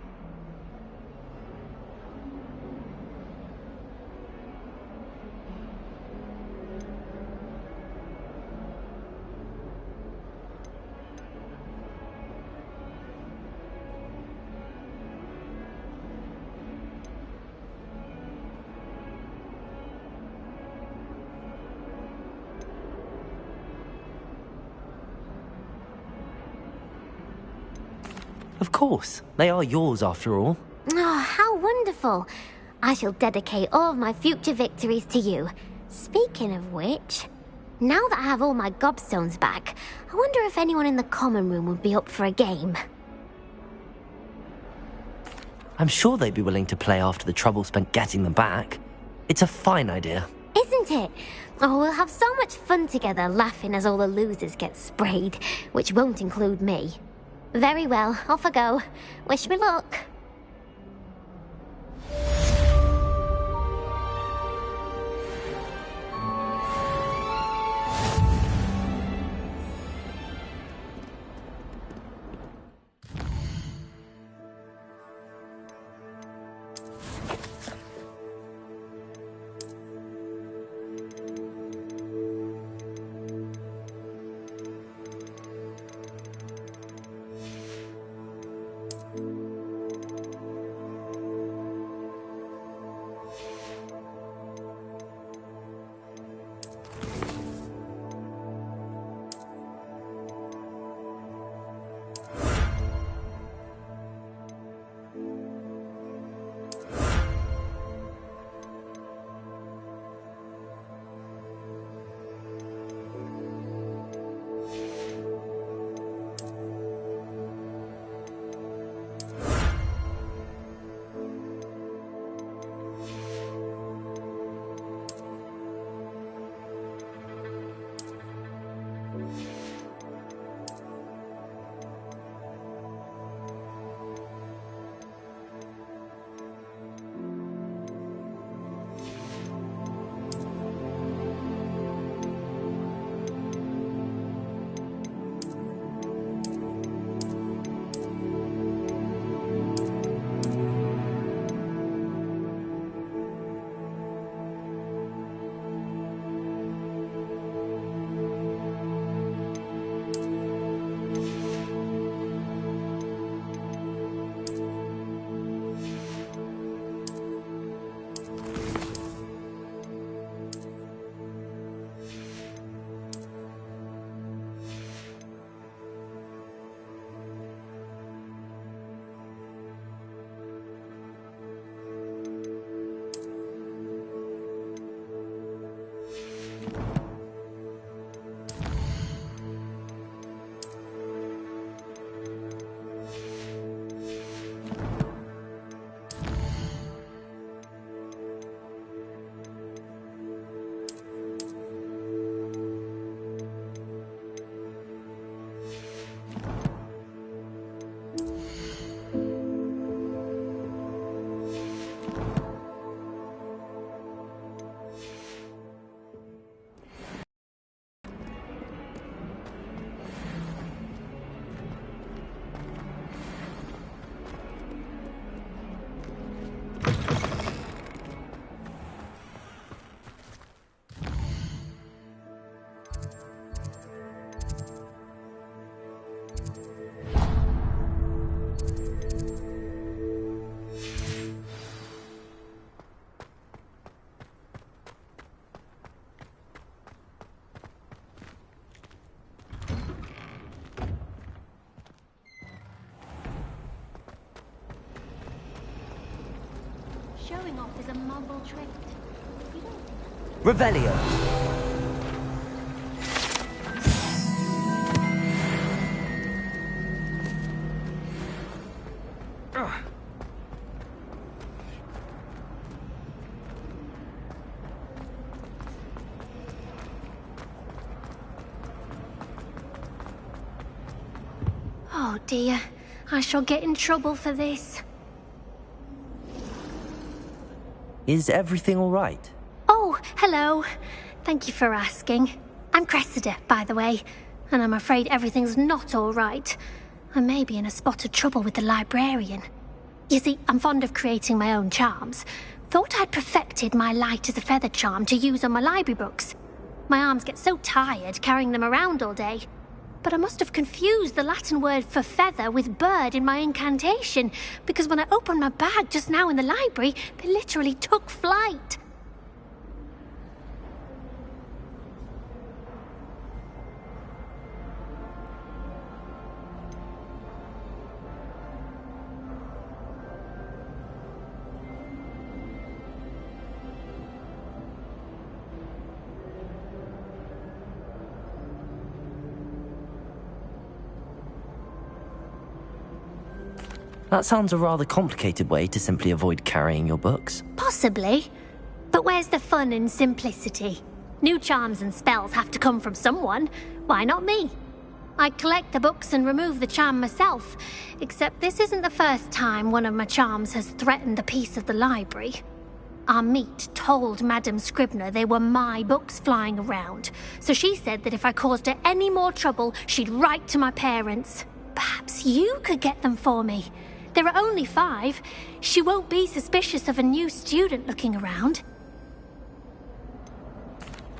Of course. They are yours after all. Oh, how wonderful. I shall dedicate all of my future victories to you. Speaking of which, now that I have all my gobstones back, I wonder if anyone in the common room would be up for a game. I'm sure they'd be willing to play after the trouble spent getting them back. It's a fine idea. Isn't it? Oh, we'll have so much fun together laughing as all the losers get sprayed, which won't include me. Very well, off I go. Wish me luck. showing off is a mumble trait. Revelio. Oh dear, I shall get in trouble for this. Is everything all right? Oh, hello. Thank you for asking. I'm Cressida, by the way, and I'm afraid everything's not all right. I may be in a spot of trouble with the librarian. You see, I'm fond of creating my own charms. Thought I'd perfected my light as a feather charm to use on my library books. My arms get so tired carrying them around all day. But I must have confused the Latin word for feather with bird in my incantation, because when I opened my bag just now in the library, they literally took flight. That sounds a rather complicated way to simply avoid carrying your books. Possibly. But where's the fun in simplicity? New charms and spells have to come from someone. Why not me? I collect the books and remove the charm myself. Except this isn't the first time one of my charms has threatened a piece of the library. Our meet told Madame Scribner they were my books flying around. So she said that if I caused her any more trouble, she'd write to my parents. Perhaps you could get them for me. There are only 5. She won't be suspicious of a new student looking around.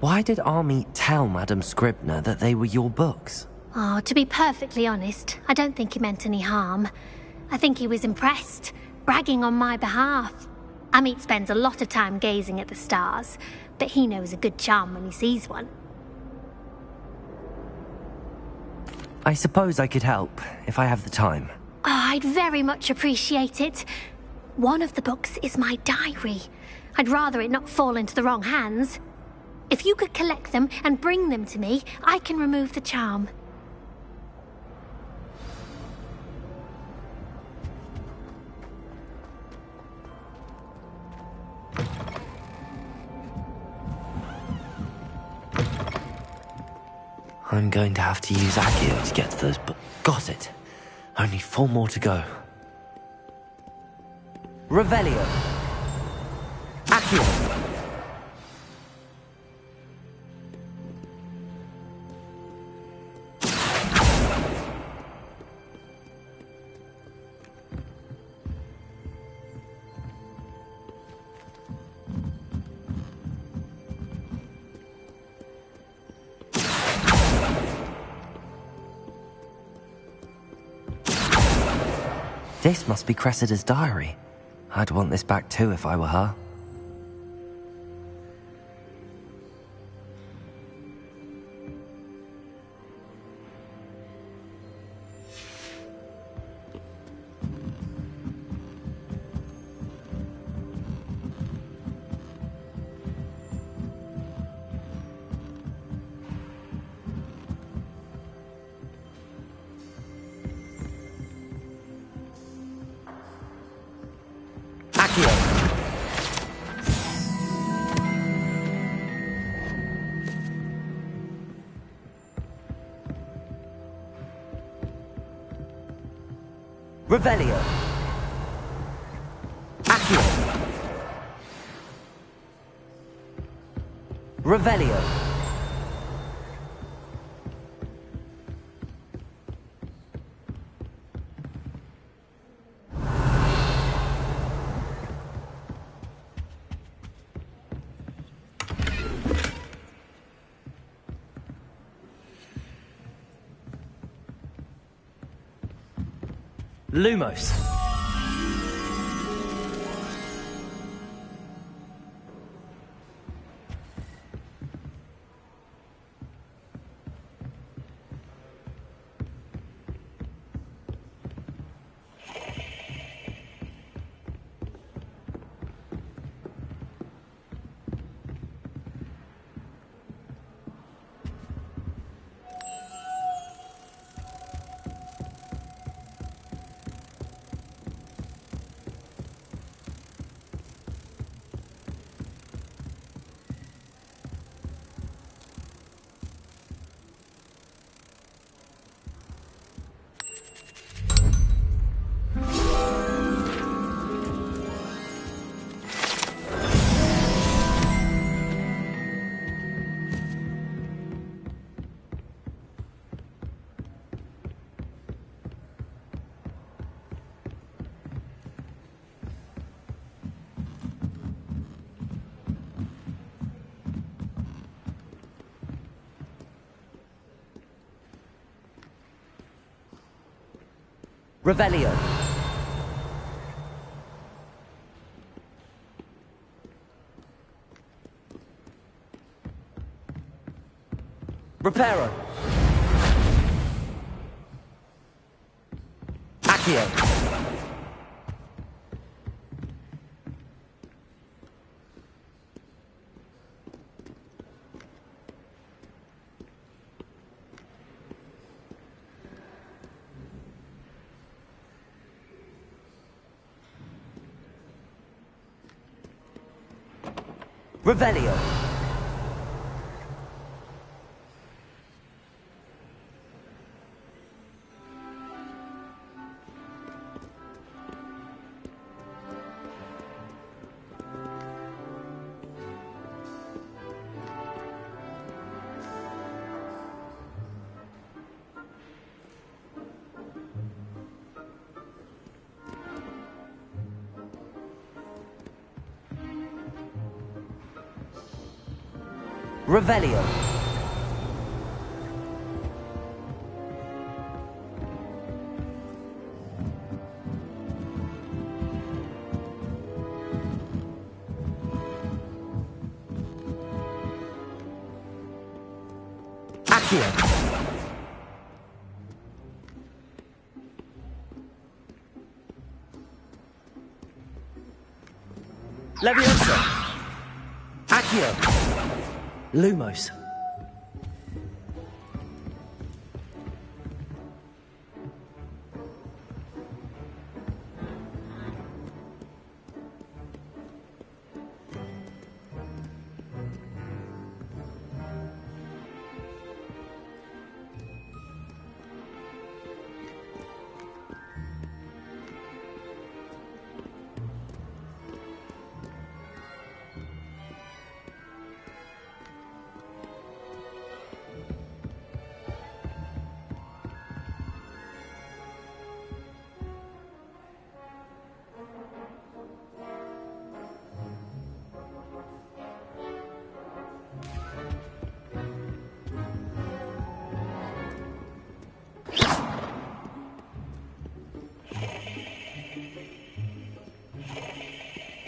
Why did Army tell Madame Scribner that they were your books? Oh, to be perfectly honest, I don't think he meant any harm. I think he was impressed, bragging on my behalf. Amit spends a lot of time gazing at the stars, but he knows a good charm when he sees one. I suppose I could help, if I have the time. Oh, I'd very much appreciate it. One of the books is my diary. I'd rather it not fall into the wrong hands. If you could collect them and bring them to me, I can remove the charm. I'm going to have to use Accio to get to those books. Got it. Only 4 more to go. Revelio. Accio. This must be Cressida's diary. I'd want this back too if I were her. Revelio. Accio. Revelio. Lumos. Revelio. Reparo. Accio. Revelio. Revelio. Accio. Leviosa. Accio. Lumos.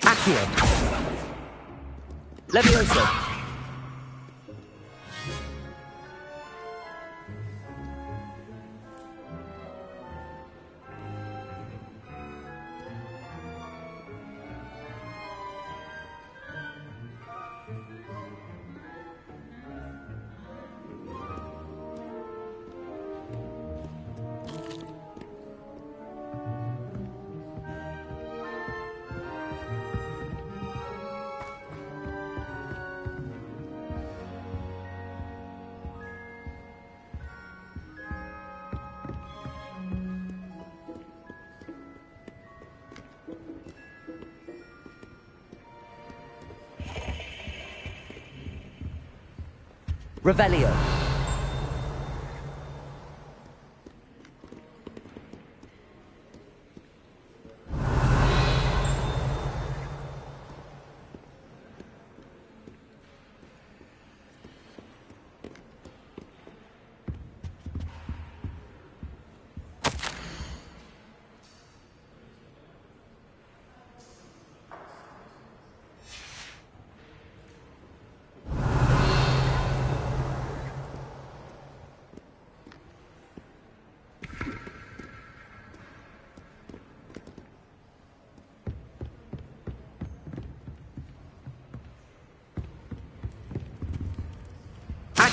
Accio. Leviosa. Revelio.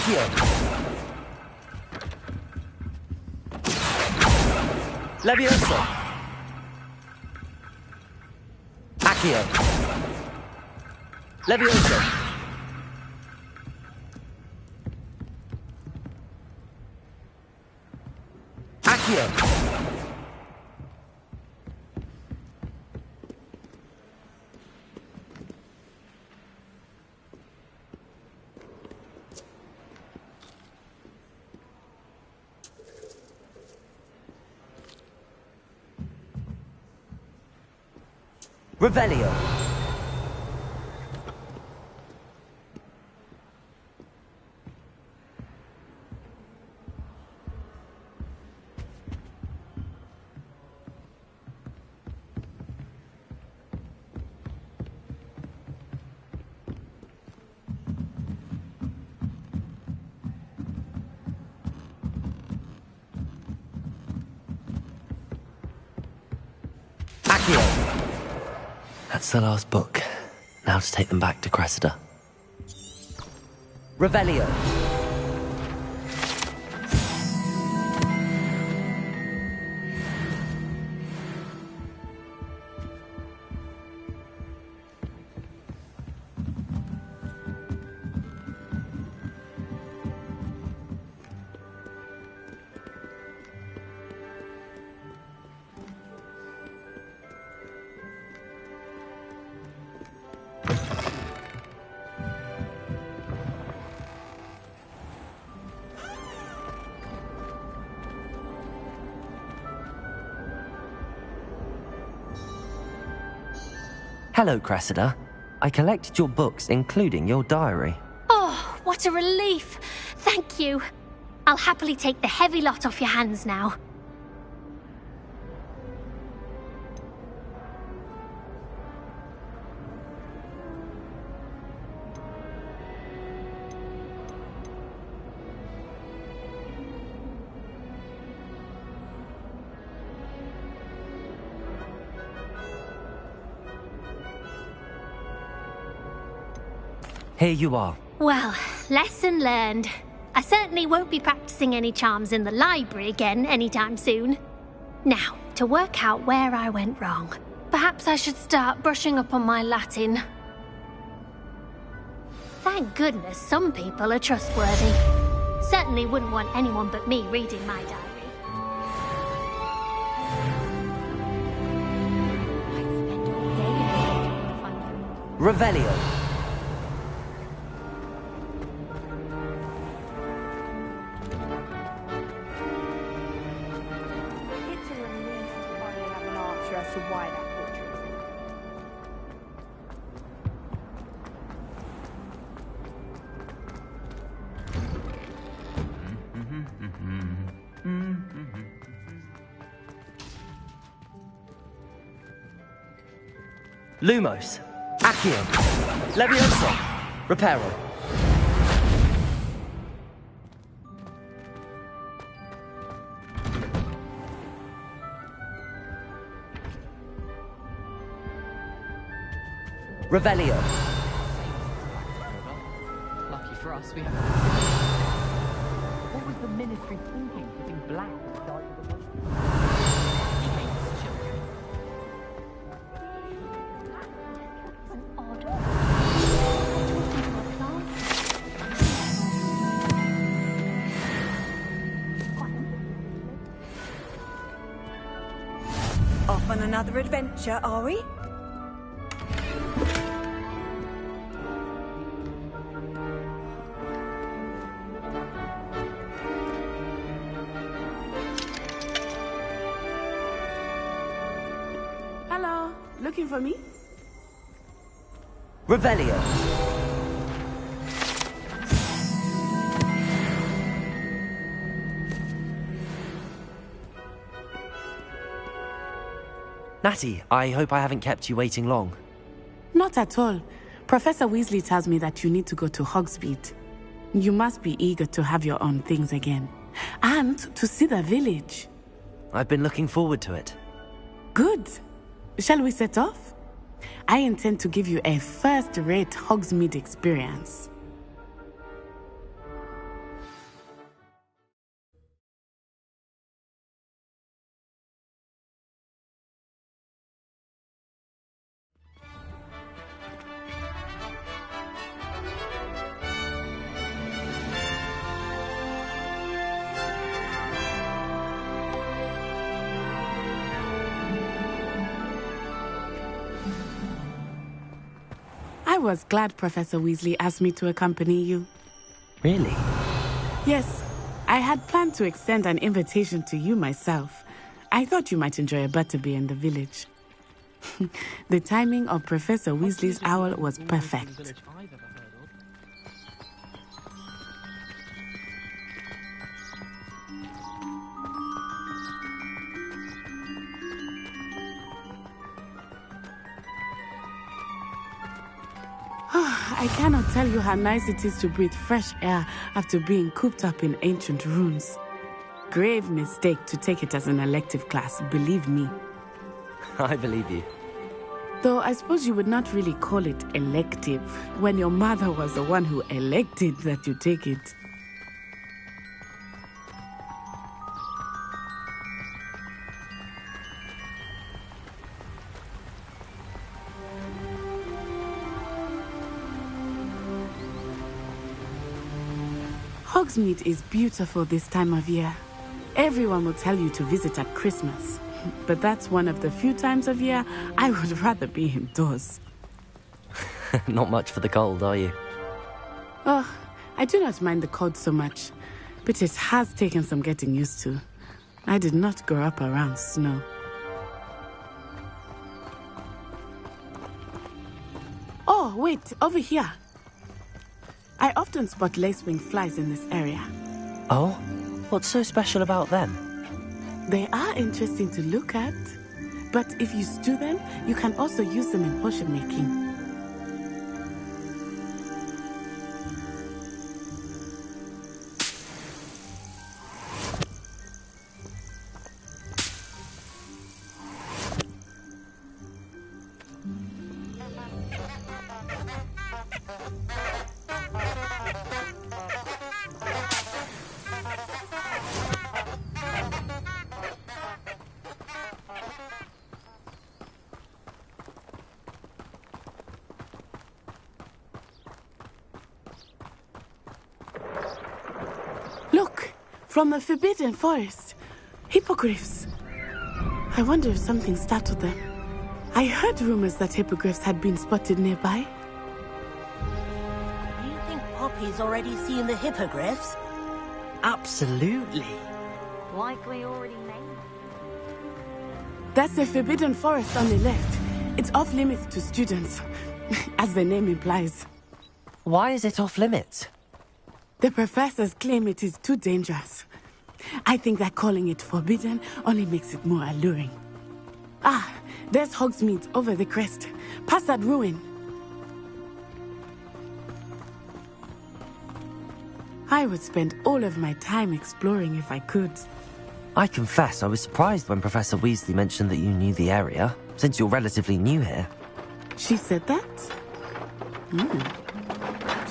Accio. Leviosa. Accio. Leviosa. Accio. Revelio. That's the last book. Now to take them back to Cressida. Revelio. Hello, Cressida. I collected your books, including your diary. Oh, what a relief. Thank you. I'll happily take the heavy lot off your hands now. Here you are. Well, lesson learned. I certainly won't be practicing any charms in the library again anytime soon. Now, to work out where I went wrong. Perhaps I should start brushing up on my Latin. Thank goodness some people are trustworthy. Certainly wouldn't want anyone but me reading my diary. Revelio. As to why that portrait is Lumos. Accio. Levioso. Reparo. Revelio. Lucky for us, we have... What was the Ministry thinking, putting black at the start of the book? Hates children. Off on another adventure, are we? Hello, looking for me? Revelio. Natty, I hope I haven't kept you waiting long. Not at all. Professor Weasley tells me that you need to go to Hogsmeade. You must be eager to have your own things again. And to see the village. I've been looking forward to it. Good. Shall we set off? I intend to give you a first-rate Hogsmeade experience. I was glad Professor Weasley asked me to accompany you. Really? Yes. I had planned to extend an invitation to you myself. I thought you might enjoy a butterbeer in the village. The timing of Professor Weasley's owl was perfect. I cannot tell you how nice it is to breathe fresh air after being cooped up in ancient ruins. Grave mistake to take it as an elective class, believe me. I believe you. Though I suppose you would not really call it elective when your mother was the one who elected that you take it. Hogsmeade is beautiful this time of year. Everyone will tell you to visit at Christmas. But that's one of the few times of year I would rather be indoors. Not much for the cold, are you? Oh, I do not mind the cold so much, but it has taken some getting used to. I did not grow up around snow. Oh, wait, over here. I often spot lacewing flies in this area. Oh? What's so special about them? They are interesting to look at, but if you stew them, you can also use them in potion making. Look, from the Forbidden Forest. Hippogriffs. I wonder if something startled them. I heard rumors that hippogriffs had been spotted nearby. Do you think Poppy's already seen the hippogriffs? Absolutely. Like we already named. That's the Forbidden Forest on the left. It's off limits to students, as the name implies. Why is it off limits? The professors claim it is too dangerous. I think that calling it forbidden only makes it more alluring. Ah, there's Hogsmeade over the crest, past that ruin. I would spend all of my time exploring if I could. I confess I was surprised when Professor Weasley mentioned that you knew the area, since you're relatively new here. She said that?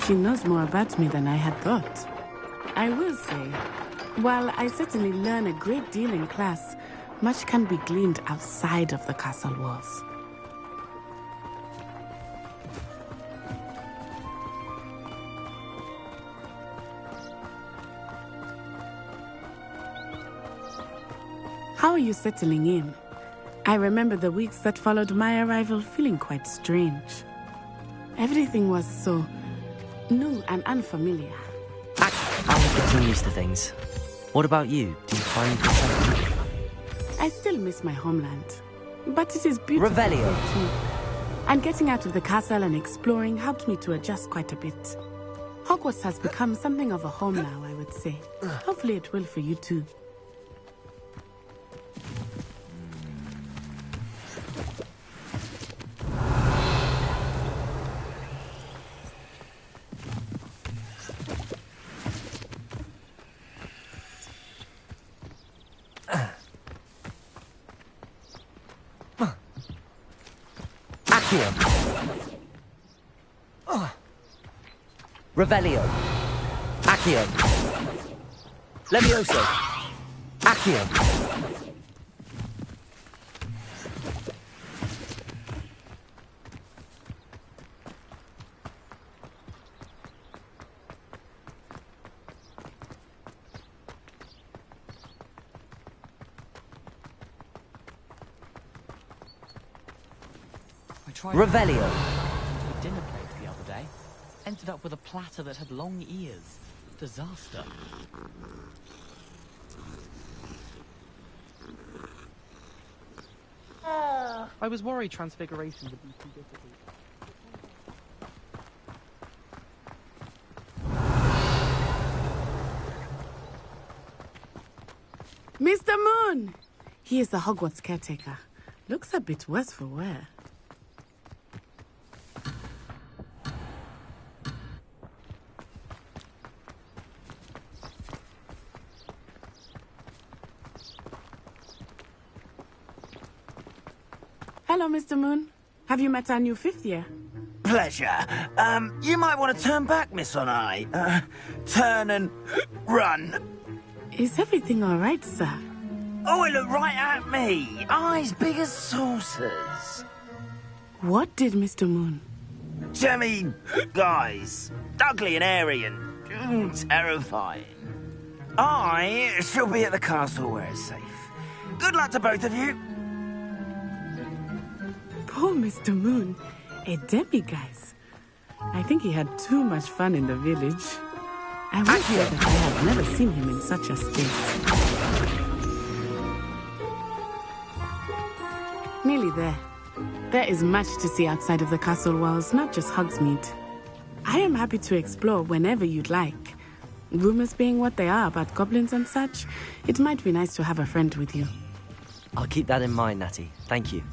She knows more about me than I had thought. I will say, while I certainly learn a great deal in class, much can be gleaned outside of the castle walls. How are you settling in? I remember the weeks that followed my arrival feeling quite strange. Everything was so new and unfamiliar. I'm getting used to things. What about you? Do you find yourself... I still miss my homeland, but it is beautiful Revelio. too. And getting out of the castle and exploring helped me to adjust quite a bit. Hogwarts has become something of a home now, I would say. Hopefully it will for you too. Revelio. Accio. Levioso. Accio. Revelio. A dinner plate the other day. Ended up with a platter that had long ears. Disaster. I was worried Transfiguration would be too difficult. Mr. Moon! He is the Hogwarts caretaker. Looks a bit worse for wear. Hello, Mr. Moon. Have you met our new 5th year? Pleasure. You might want to turn back, Miss Onai. Turn and run. Is everything all right, sir? Oh, it looked right at me. Eyes big as saucers. What did Mr. Moon? Jemmy, guys. Ugly and airy and terrifying. I shall be at the castle where it's safe. Good luck to both of you. Poor Mr. Moon. A demiguise. I think he had too much fun in the village. I wish that I had never seen him in such a state. Nearly there. There is much to see outside of the castle walls, not just Hogsmeade. I am happy to explore whenever you'd like. Rumors being what they are about goblins and such, it might be nice to have a friend with you. I'll keep that in mind, Natty. Thank you.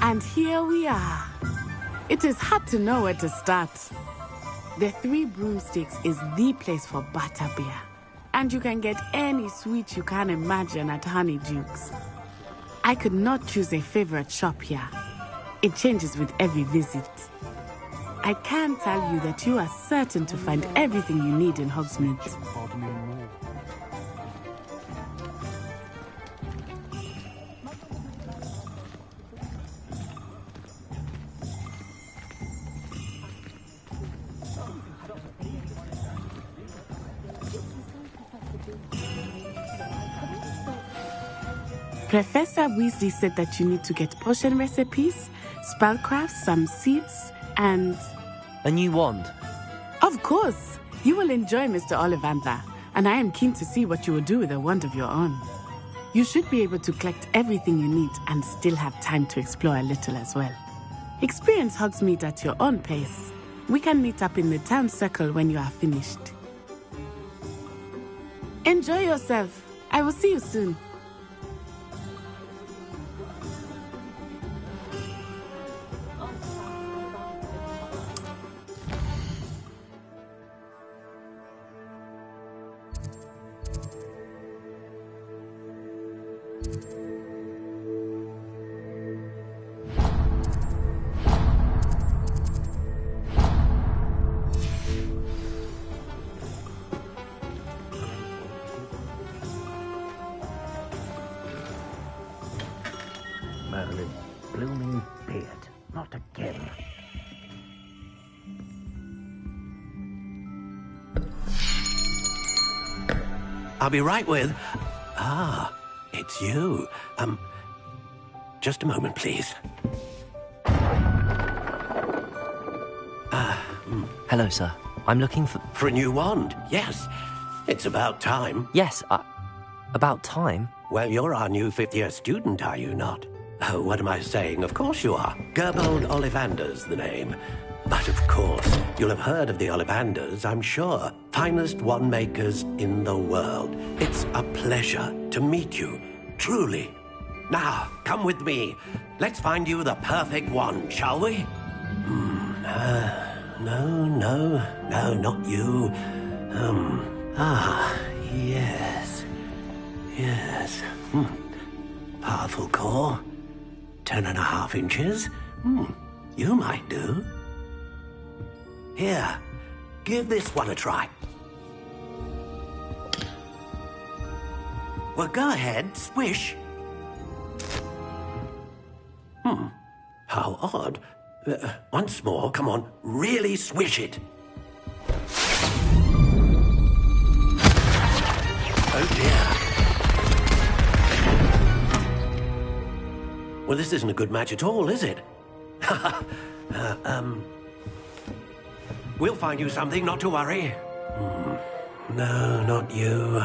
And here we are. It is hard to know where to start. The Three Broomsticks is the place for butterbeer. And you can get any sweet you can imagine at Honeydukes. I could not choose a favorite shop here. It changes with every visit. I can tell you that you are certain to find everything you need in Hogsmeade. Professor Weasley said that you need to get potion recipes, spellcrafts, some seeds, and... a new wand. Of course! You will enjoy Mr. Ollivander, and I am keen to see what you will do with a wand of your own. You should be able to collect everything you need and still have time to explore a little as well. Experience Hogsmeade at your own pace. We can meet up in the town circle when you are finished. Enjoy yourself. I will see you soon. Merlin's blooming beard. Not again. I'll be right with... Ah, it's you. Just a moment, please. Hello, sir. I'm looking for... For a new wand, yes. It's about time. Yes, about time? Well, you're our new 5th-year student, are you not? Oh, what am I saying? Of course you are. Gerbold Ollivander's the name. But of course, you'll have heard of the Ollivanders, I'm sure. Finest wand makers in the world. It's a pleasure to meet you, truly. Now, come with me. Let's find you the perfect wand, shall we? No, not you. Yes. Powerful core. 10.5 inches. You might do. Here, give this one a try. Well, go ahead, swish. How odd. Once more, come on, really swish it. Oh dear. Well, this isn't a good match at all, is it? We'll find you something, not to worry. No, not you.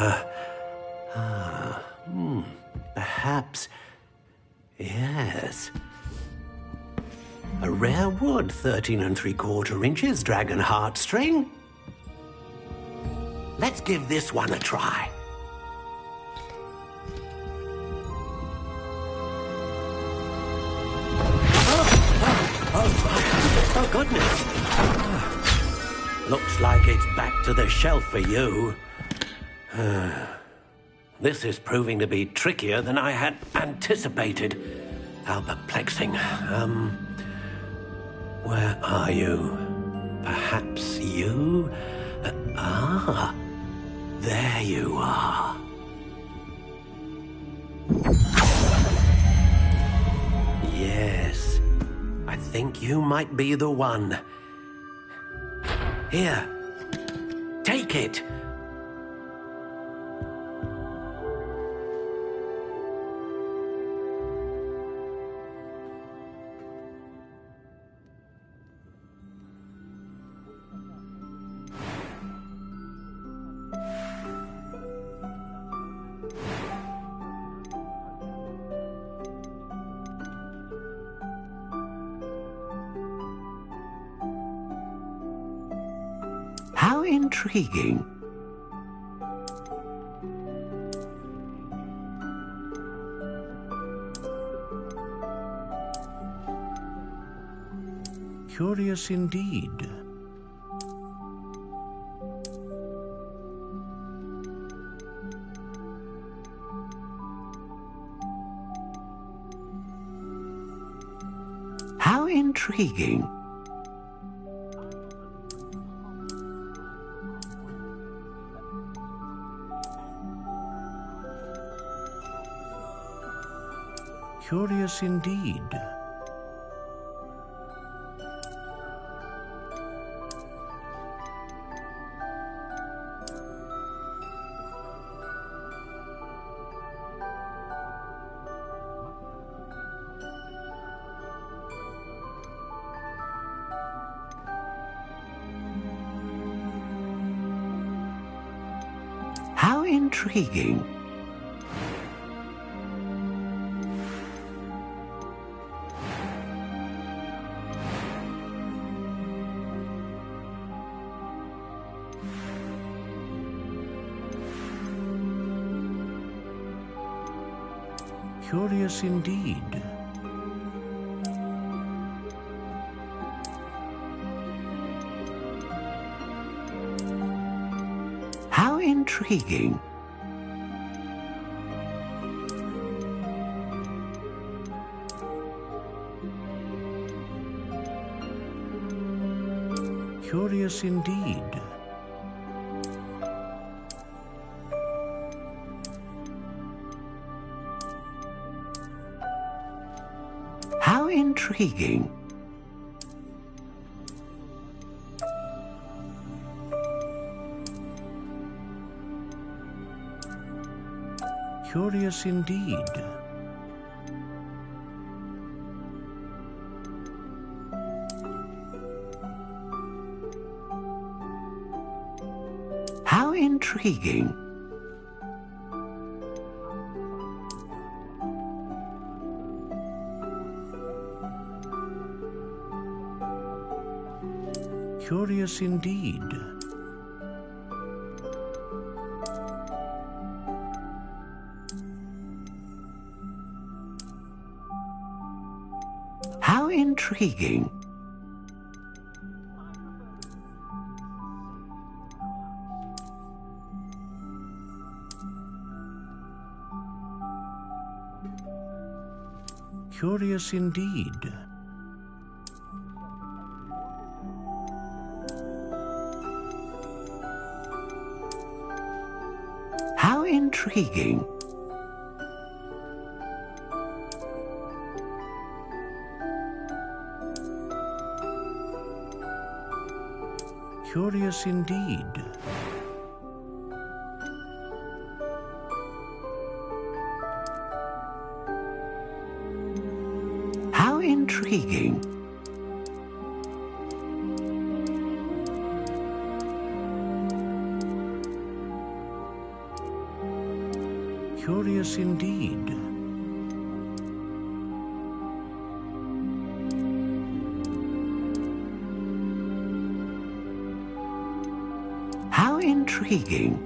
Perhaps... Yes. A rare wood, 13 3/4 inches, dragon heartstring. Let's give this one a try. Oh, goodness. Looks like it's back to the shelf for you. This is proving to be trickier than I had anticipated. How perplexing. Where are you? Perhaps you? There you are. Yes, I think you might be the one. Here, take it. How intriguing. Curious indeed. How intriguing. Curious indeed. How intriguing. Curious indeed. How intriguing. Curious indeed. How intriguing. Curious indeed. How intriguing. Curious indeed. How intriguing. Curious indeed. How intriguing. Curious indeed. How intriguing. Curious indeed. How intriguing.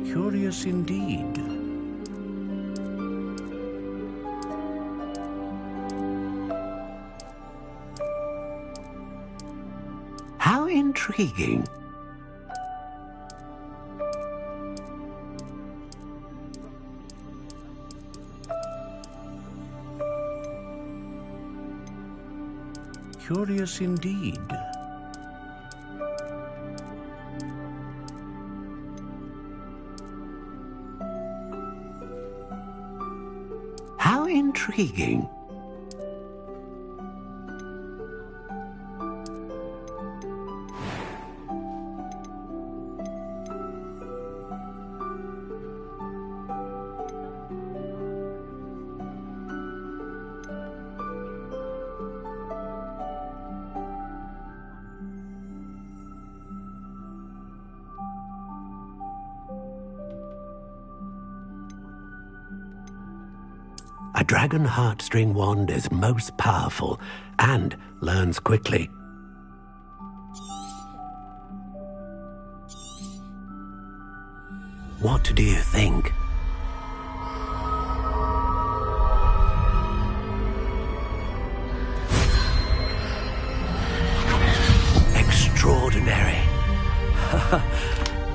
Curious indeed. How intriguing. Curious indeed. How intriguing. A dragon heartstring wand is most powerful and learns quickly. What do you think? Extraordinary.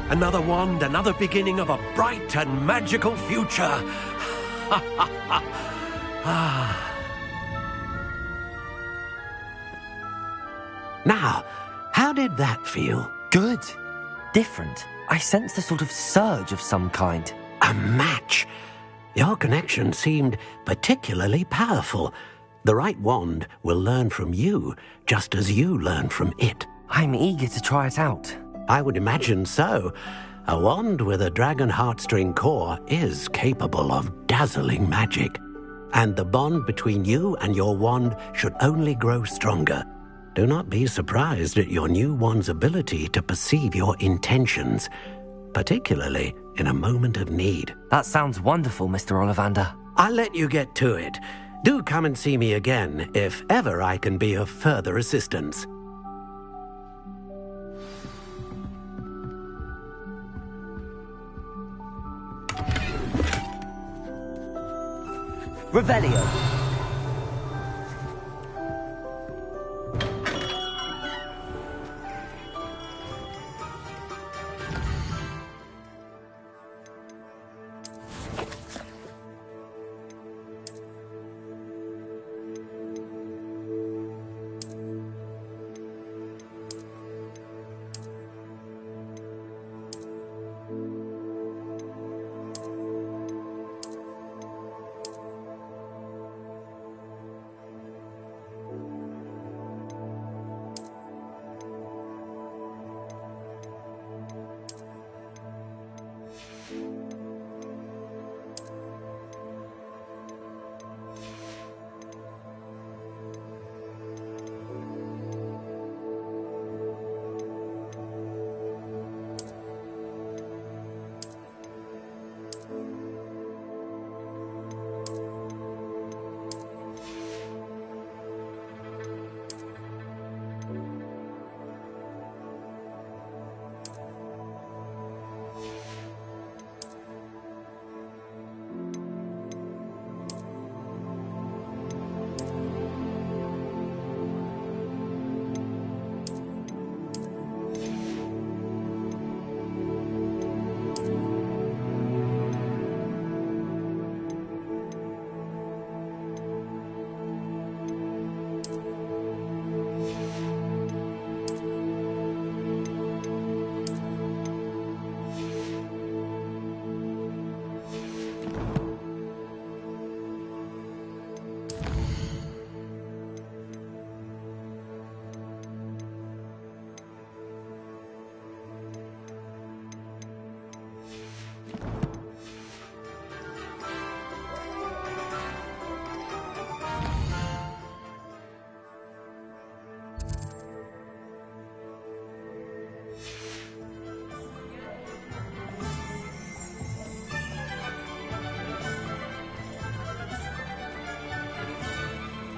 Another wand, another beginning of a bright and magical future. Now, how did that feel? Good. Different. I sensed a sort of surge of some kind. A match. Your connection seemed particularly powerful. The right wand will learn from you, just as you learn from it. I'm eager to try it out. I would imagine so. A wand with a dragon heartstring core is capable of dazzling magic. And the bond between you and your wand should only grow stronger. Do not be surprised at your new wand's ability to perceive your intentions, particularly in a moment of need. That sounds wonderful, Mr. Ollivander. I'll let you get to it. Do come and see me again if ever I can be of further assistance. Revelio.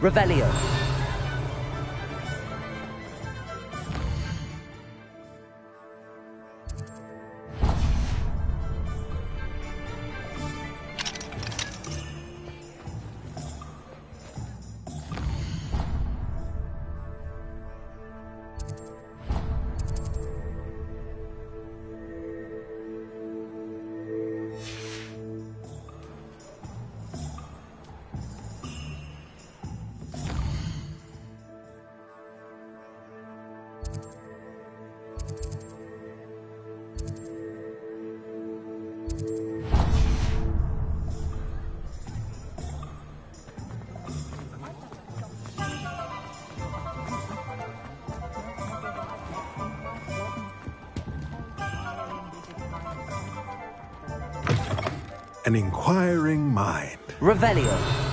Revelio. An inquiring mind. Revelio.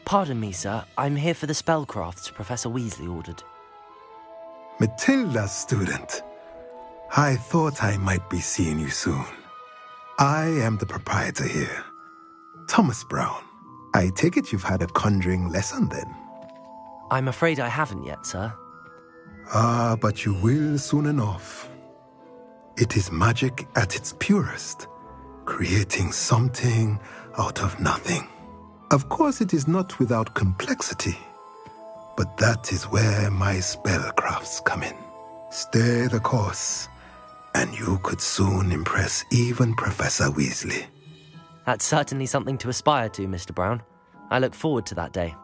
Pardon me, sir. I'm here for the spellcrafts Professor Weasley ordered. Matilda's student. I thought I might be seeing you soon. I am the proprietor here, Thomas Brown. I take it you've had a conjuring lesson then? I'm afraid I haven't yet, sir. Ah, but you will soon enough. It is magic at its purest, creating something out of nothing. Of course, it is not without complexity, but that is where my spellcrafts come in. Stay the course, and you could soon impress even Professor Weasley. That's certainly something to aspire to, Mr. Brown. I look forward to that day.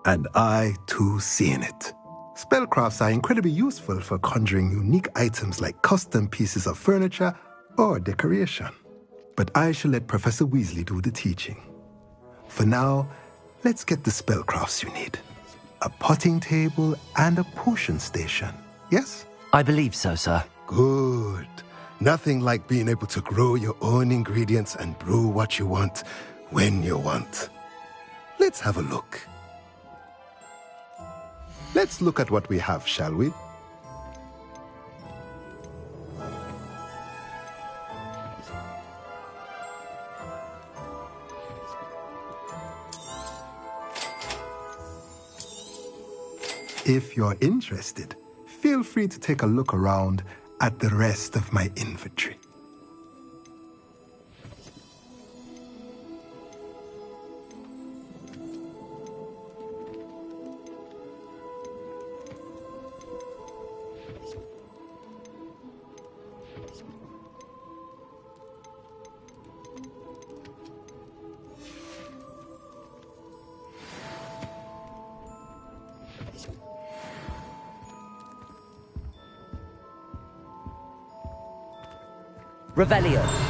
And I, too, see in it. Spellcrafts are incredibly useful for conjuring unique items like custom pieces of furniture or decoration. But I shall let Professor Weasley do the teaching. For now, let's get the spellcrafts you need. A potting table and a potion station, yes? I believe so, sir. Good. Nothing like being able to grow your own ingredients and brew what you want when you want. Let's have a look. Let's look at what we have, shall we? If you're interested, feel free to take a look around at the rest of my inventory. Revelio.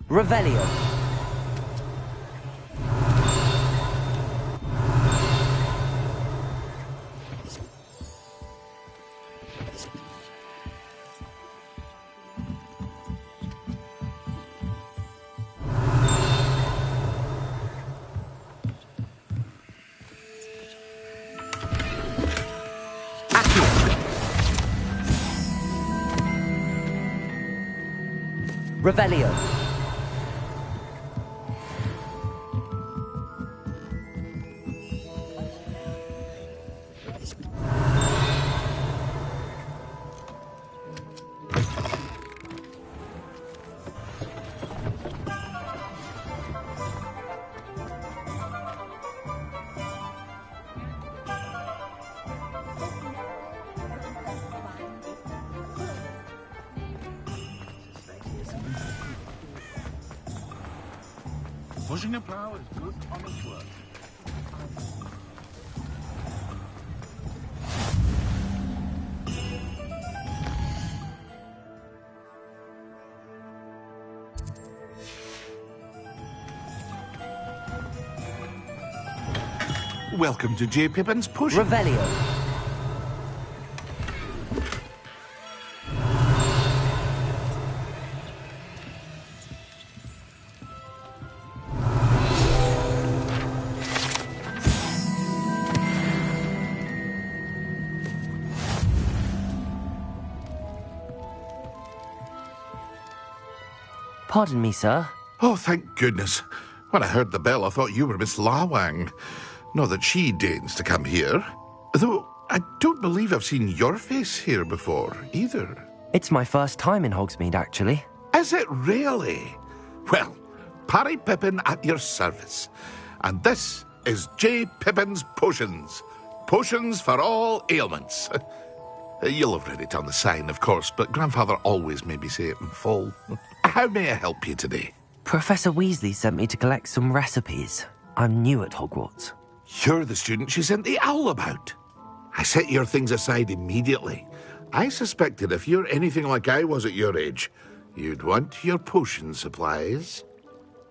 Revelio. Revelio. Pushing a plough is good honest work. Welcome to J. Pippin's Push. Revelio. Pardon me, sir. Oh, thank goodness. When I heard the bell, I thought you were Miss Lawang. Not that she deigns to come here. Though I don't believe I've seen your face here before, either. It's my first time in Hogsmeade, actually. Is it really? Well, Parry Pippin at your service. And this is J. Pippin's Potions. Potions for all ailments. You'll have read it on the sign, of course, but Grandfather always made me say it in full. How may I help you today? Professor Weasley sent me to collect some recipes. I'm new at Hogwarts. You're the student she sent the owl about. I set your things aside immediately. I suspected if you're anything like I was at your age, you'd want your potion supplies.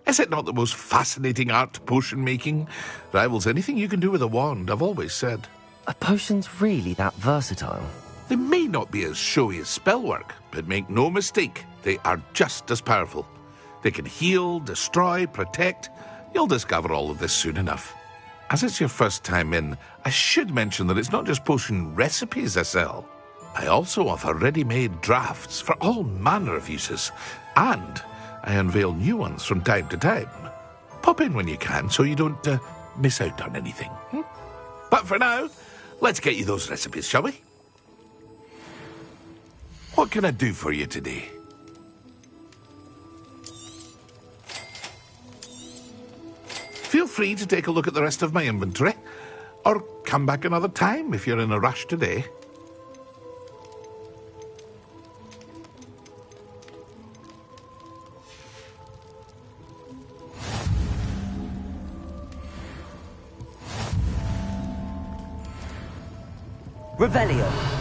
Is it not the most fascinating art, potion making? Rivals anything you can do with a wand, I've always said. Are potions really that versatile? They may not be as showy as spellwork, but make no mistake, they are just as powerful. They can heal, destroy, protect. You'll discover all of this soon enough. As it's your first time in, I should mention that it's not just potion recipes I sell. I also offer ready-made drafts for all manner of uses, and I unveil new ones from time to time. Pop in when you can so you don't miss out on anything. But for now, let's get you those recipes, shall we? What can I do for you today? Feel free to take a look at the rest of my inventory, or come back another time if you're in a rush today. Revelio.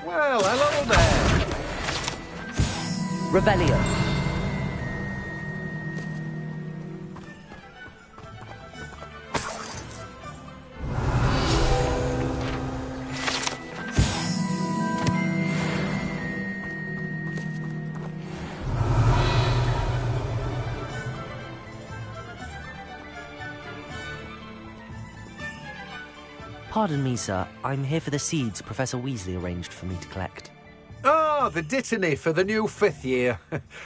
Well, hello there. Revelio. Pardon me, sir. I'm here for the seeds Professor Weasley arranged for me to collect. Ah, the dittany for the new 5th year.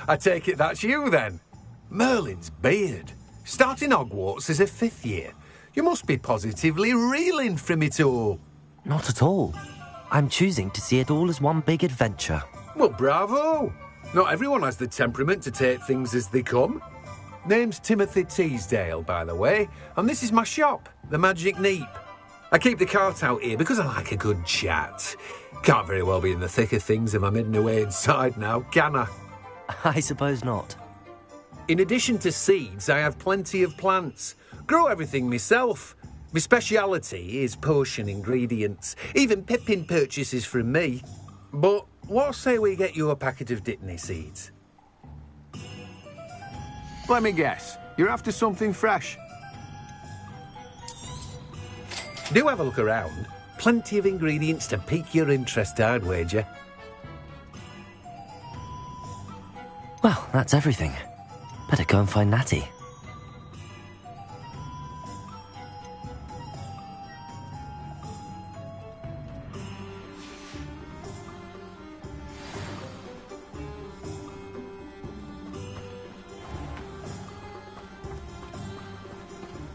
I take it that's you, then. Merlin's beard. Starting Hogwarts as a 5th year. You must be positively reeling from it all. Not at all. I'm choosing to see it all as one big adventure. Well, bravo. Not everyone has the temperament to take things as they come. Name's Timothy Teasdale, by the way, and this is my shop, the Magic Neep. I keep the cart out here because I like a good chat. Can't very well be in the thick of things if I'm hidden away inside now, can I? I suppose not. In addition to seeds, I have plenty of plants. Grow everything myself. My speciality is potion ingredients. Even Pippin purchases from me. But what say we get you a packet of Dittany seeds? Let me guess. You're after something fresh. Do have a look around. Plenty of ingredients to pique your interest, I'd wager. Well, that's everything. Better go and find Natty.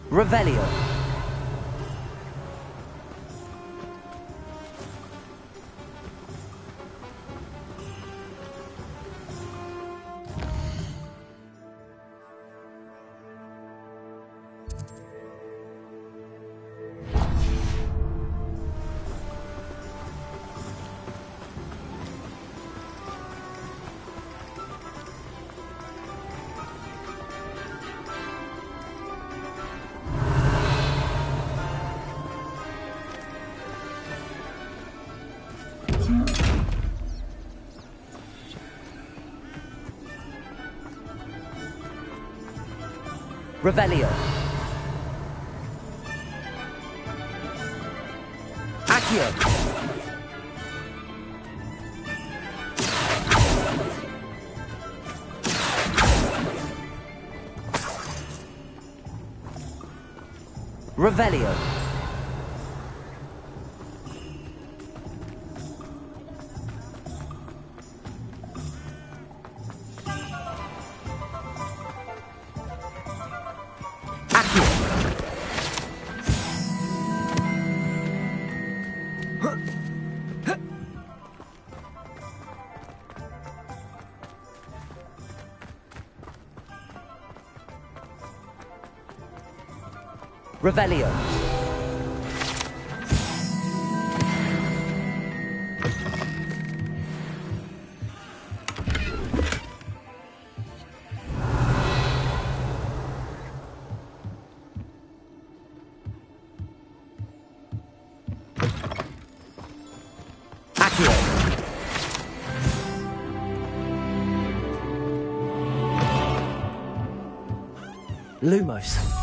Revelio. Revelio. Accio. Revelio. Revelio. Accio. Lumos.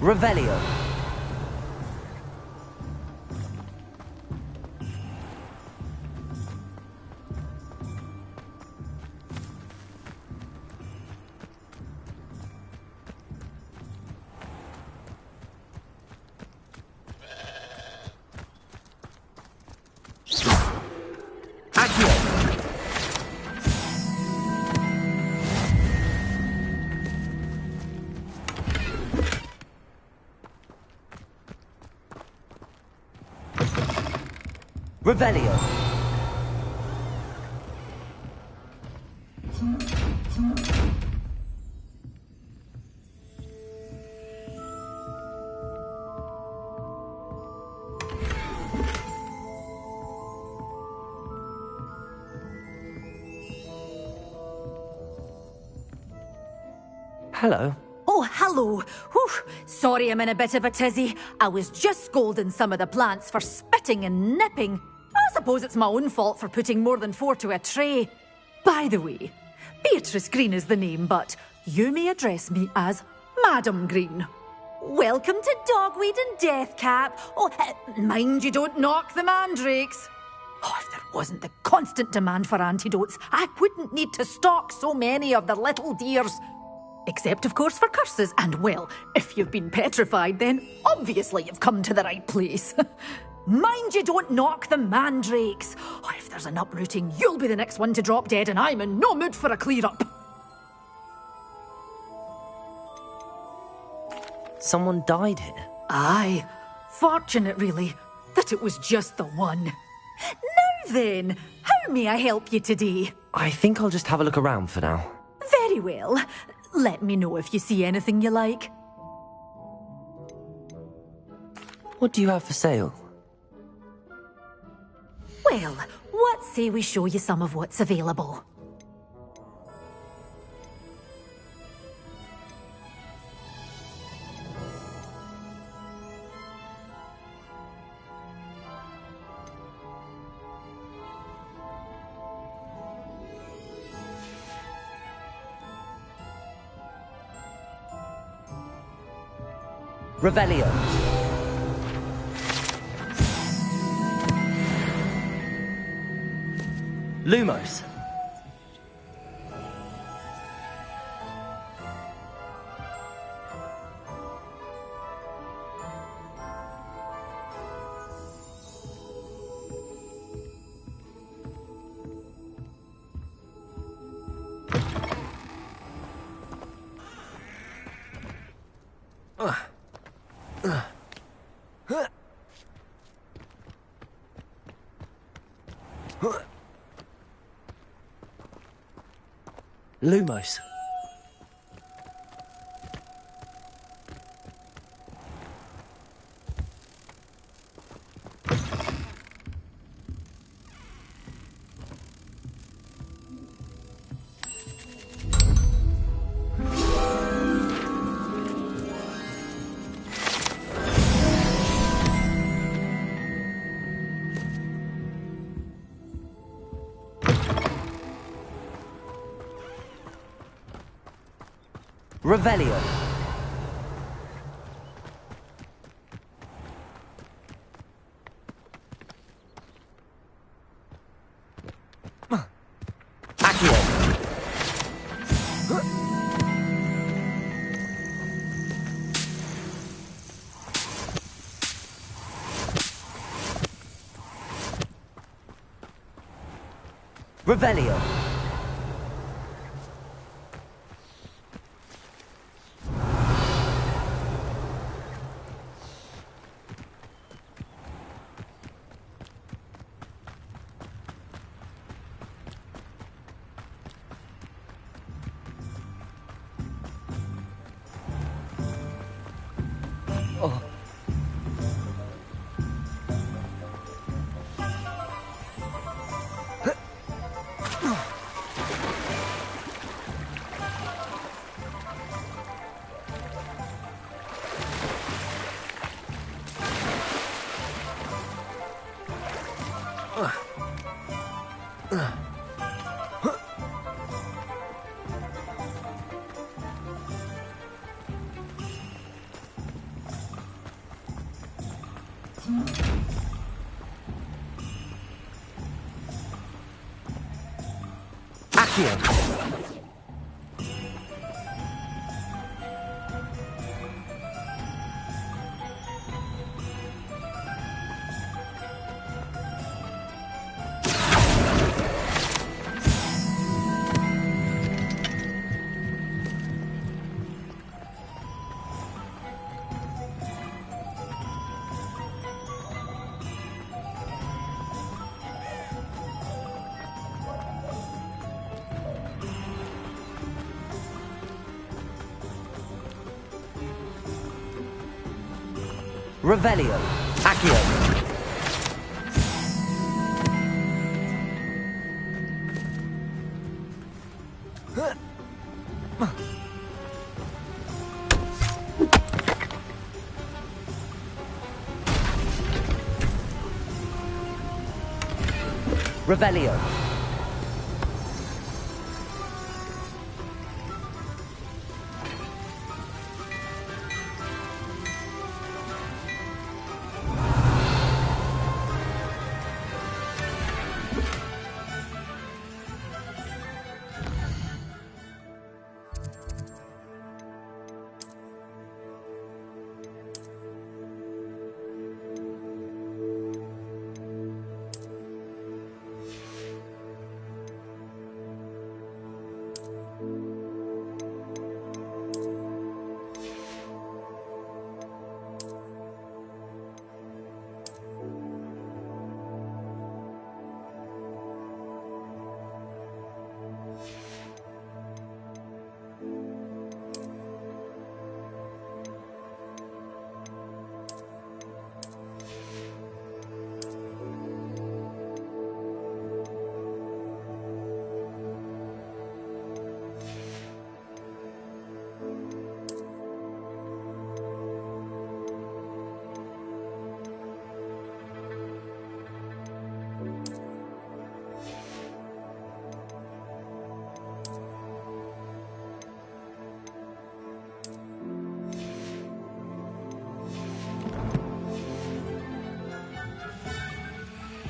Revelio. Revelio. Hello. Oh, hello. Whew. Sorry I'm in a bit of a tizzy. I was just scolding some of the plants for spitting and nipping. I suppose it's my own fault for putting more than 4 to a tray. By the way, Beatrice Green is the name, but you may address me as Madam Green. Welcome to Dogweed and Deathcap. Oh, mind you don't knock the mandrakes. Oh, if there wasn't the constant demand for antidotes, I wouldn't need to stock so many of the little dears. Except, of course, for curses. And, well, if you've been petrified, then obviously you've come to the right place. Mind you don't knock the mandrakes. Oh, if there's an uprooting, you'll be the next one to drop dead, and I'm in no mood for a clear-up. Someone died here? Aye. Fortunate, really, that it was just the one. Now then, how may I help you today? I think I'll just have a look around for now. Very well. Let me know if you see anything you like. What do you have for sale? Well, what say we show you some of what's available? Revelio. Lumos. Lumos. Revelio. Accio. Revelio. Oh. Accio. Revelio. Accio. Revelio.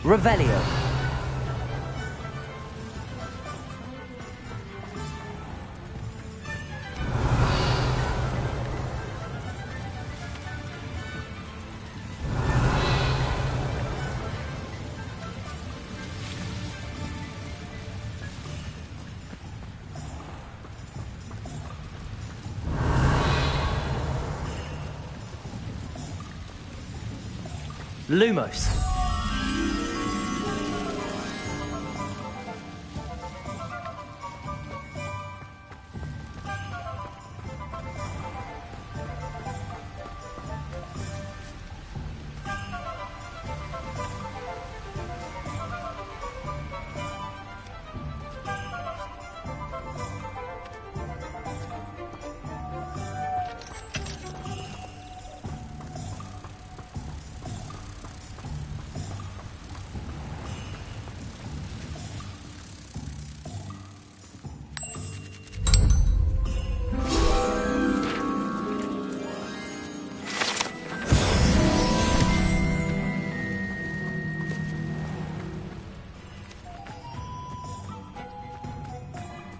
Revelio. Lumos.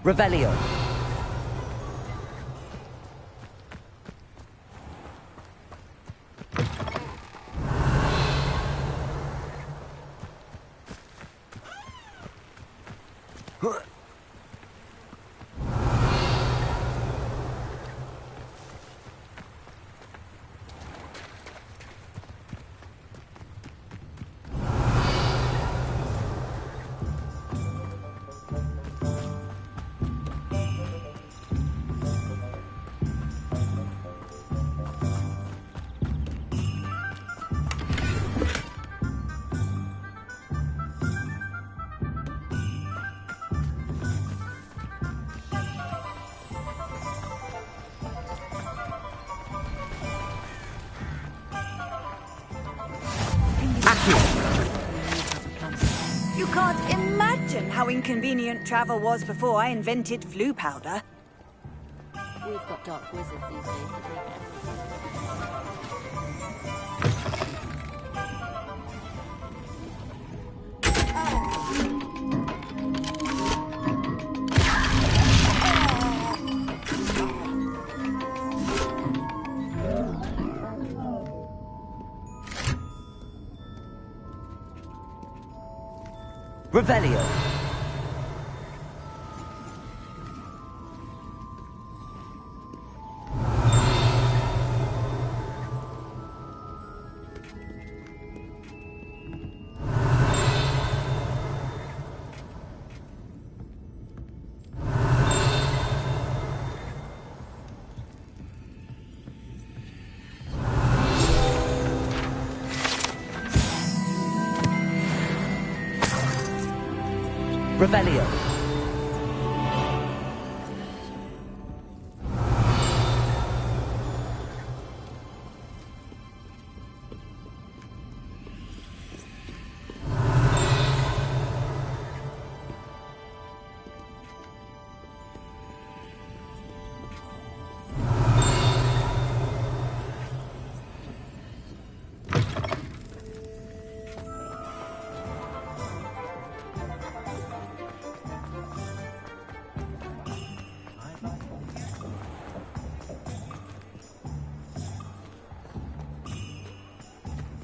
Revelio. You can't imagine how inconvenient travel was before I invented flu powder. We've got dark wizards these days. Revelio. Revelio.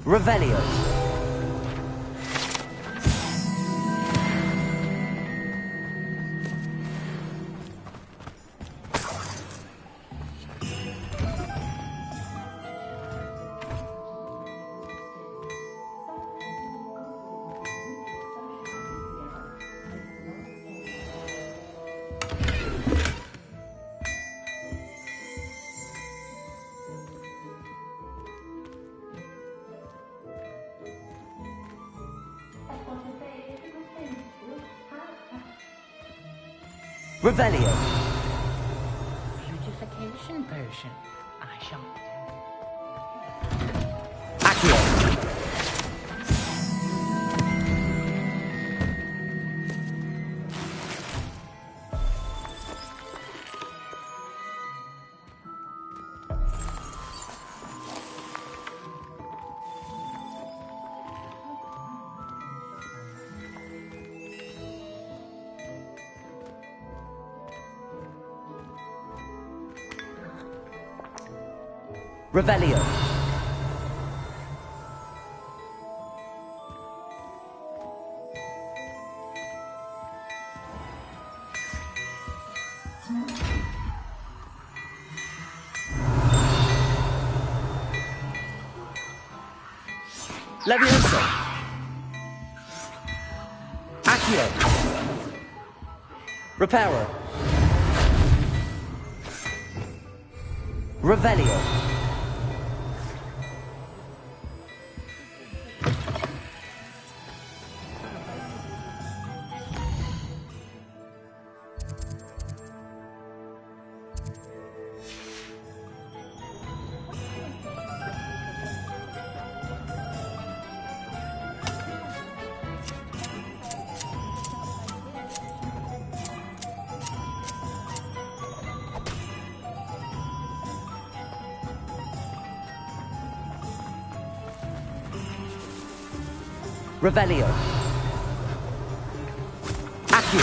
Revelio. Revelio. Beautification potion. I shall. Accio. Revelio. Levioso. Accio. Reparo. Revelio. Revelio. Accio.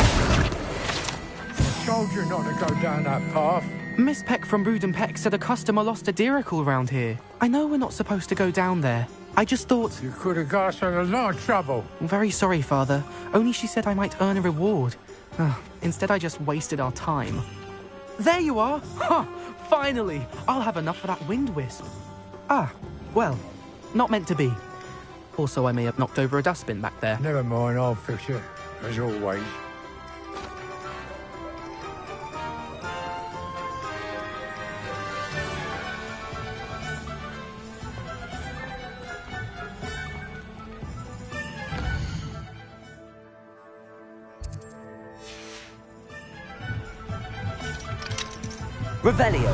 I told you not to go down that path. Miss Peck from Brood and Peck said a customer lost a diricle round here. I know we're not supposed to go down there. I just thought... You could have got us in a lot of trouble. I'm very sorry, Father. Only she said I might earn a reward. Instead, I just wasted our time. There you are! Ha! Finally! I'll have enough for that wind wisp. Ah, well, not meant to be. Also, I may have knocked over a dustbin back there. Never mind, I'll fix it, as always. Revelio.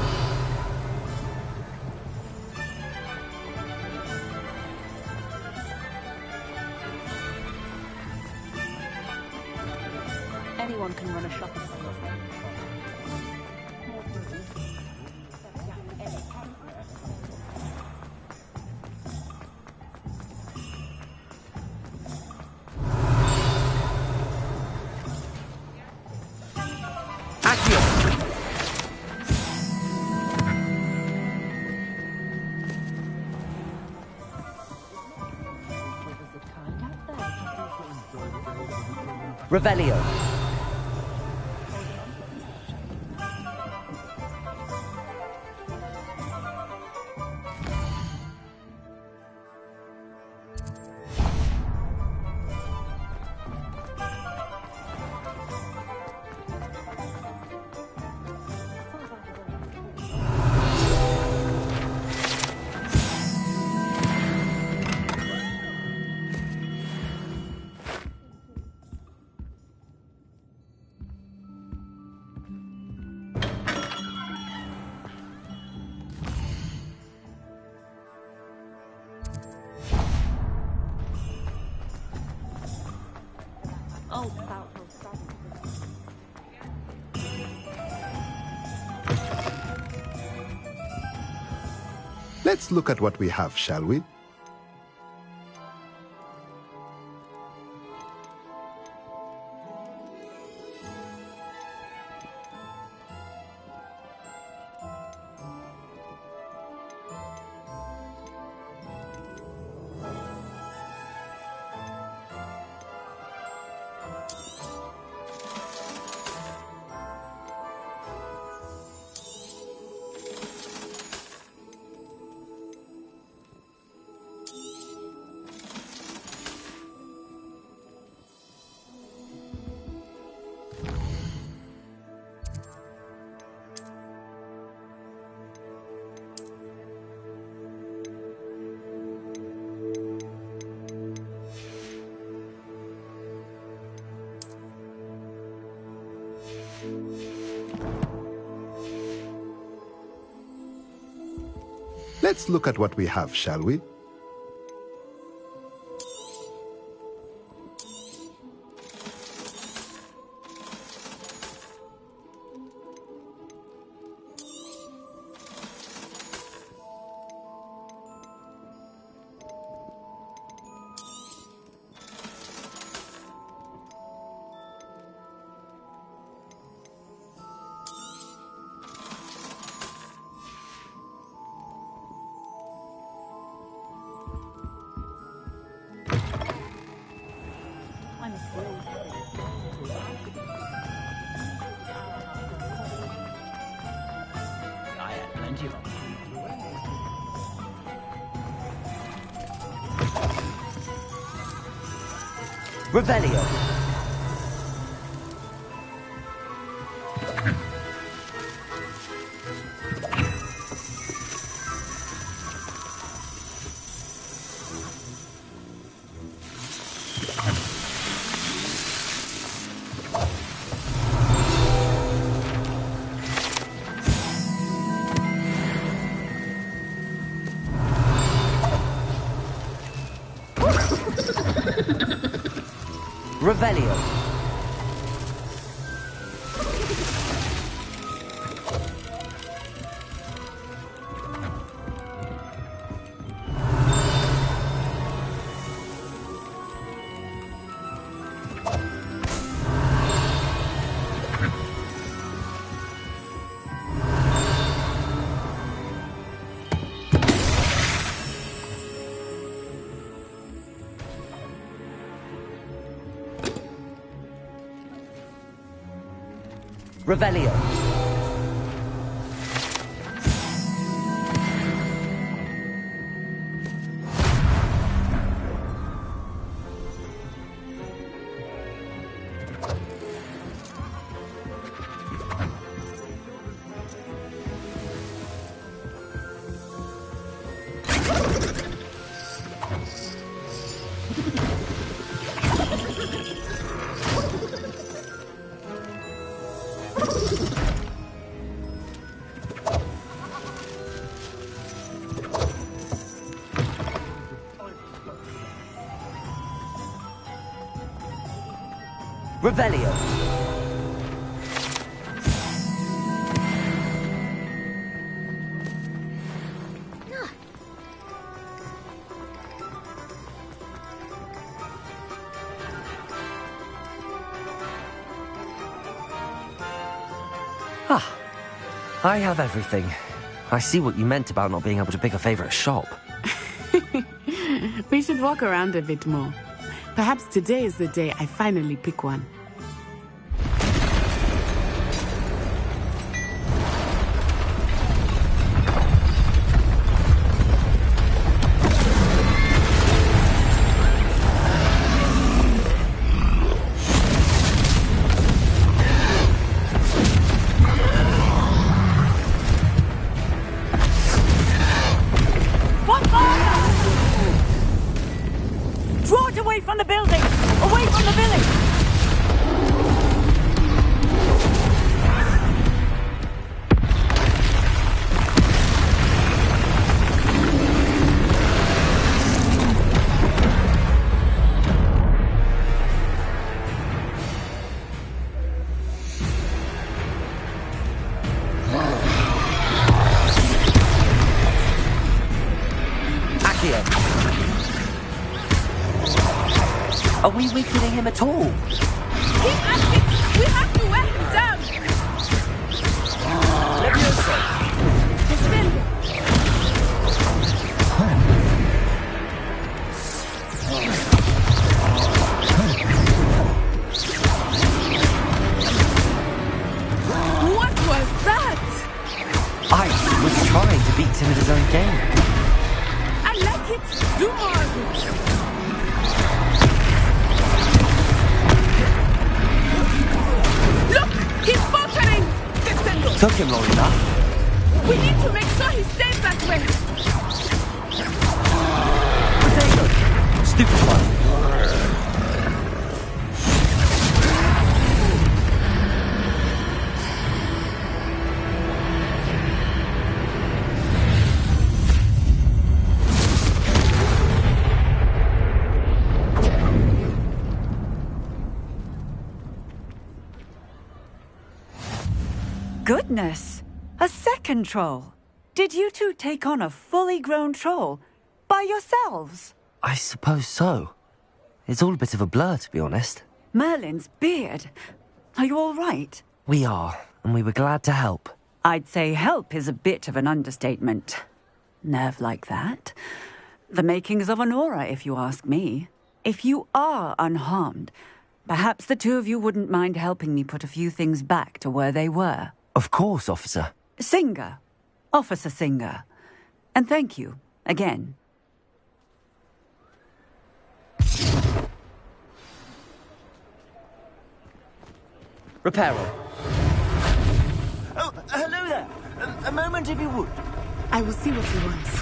Anyone can run a shop. Revelio. Let's look at what we have, shall we? Let's look at what we have, shall we? I had plenty of them. Revelio. Revelio. Revelio. Revelio. Ah, I have everything. I see what you meant about not being able to pick a favorite shop. We should walk around a bit more. Perhaps today is the day I finally pick one. Away from the building! Away from the village! Are we weakening him at all? Keep asking! We have to wear him down! Levioso! What was that? I was trying to beat him at his own game. I like it. Do more of it. Look! He's faltering! Took him long enough. We need to make sure he stays that way. Potato! Stupid one. goodness! A second troll! Did you two take on a fully grown troll? By yourselves? I suppose so. It's all a bit of a blur, to be honest. Merlin's beard. Are you all right? We are, and we were glad to help. I'd say help is a bit of an understatement. Nerve like that. The makings of an aura, if you ask me. If you are unharmed, perhaps the two of you wouldn't mind helping me put a few things back to where they were. Of course, officer. Singer. Officer Singer. And thank you, again. Reparo. Oh, hello there. A moment if you would. I will see what he wants.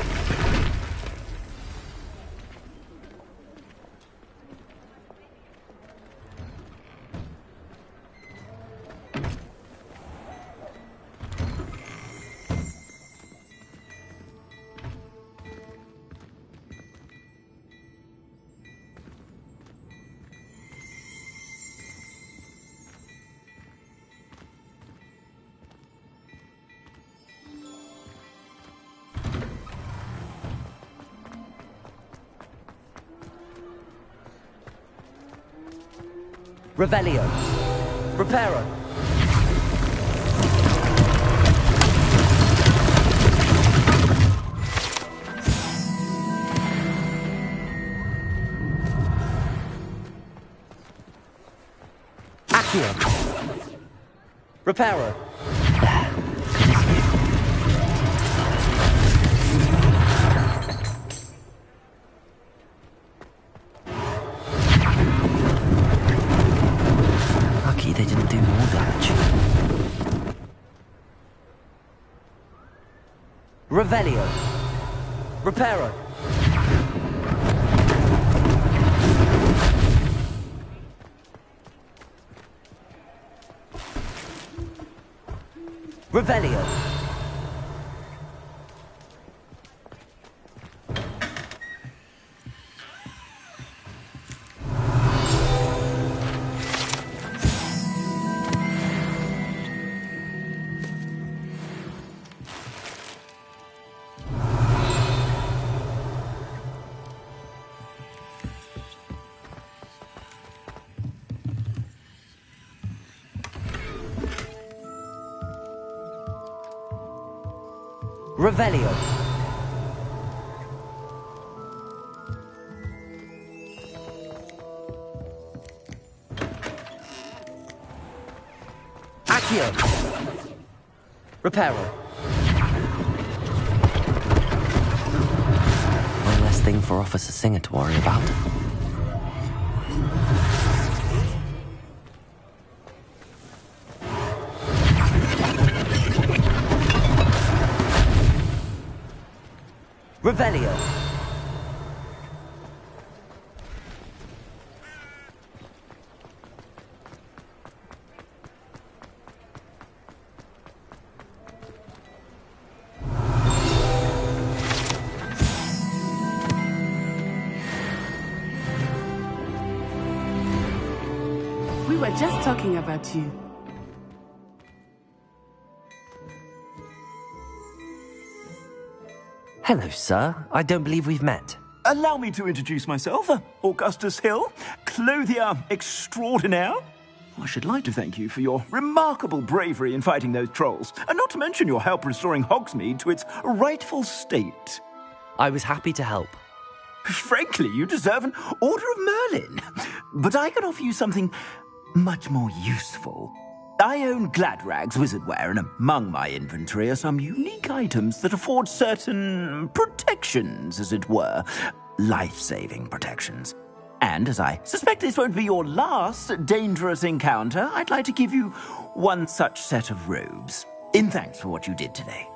Revelio. Reparo. Accio. Reparo. They didn't do more damage. Revelio. Reparo. Revelio. Revelio. Accio. Reparo. One less thing for Officer Singer to worry about. Revelio. We were just talking about you. Hello, sir. I don't believe we've met. Allow me to introduce myself, Augustus Hill, clothier extraordinaire. I should like to thank you for your remarkable bravery in fighting those trolls, and not to mention your help restoring Hogsmeade to its rightful state. I was happy to help. Frankly, you deserve an Order of Merlin. But I can offer you something much more useful. I own Gladrag's wizardware, and among my inventory are some unique items that afford certain protections, as it were. Life-saving protections. And as I suspect this won't be your last dangerous encounter, I'd like to give you one such set of robes, in thanks for what you did today.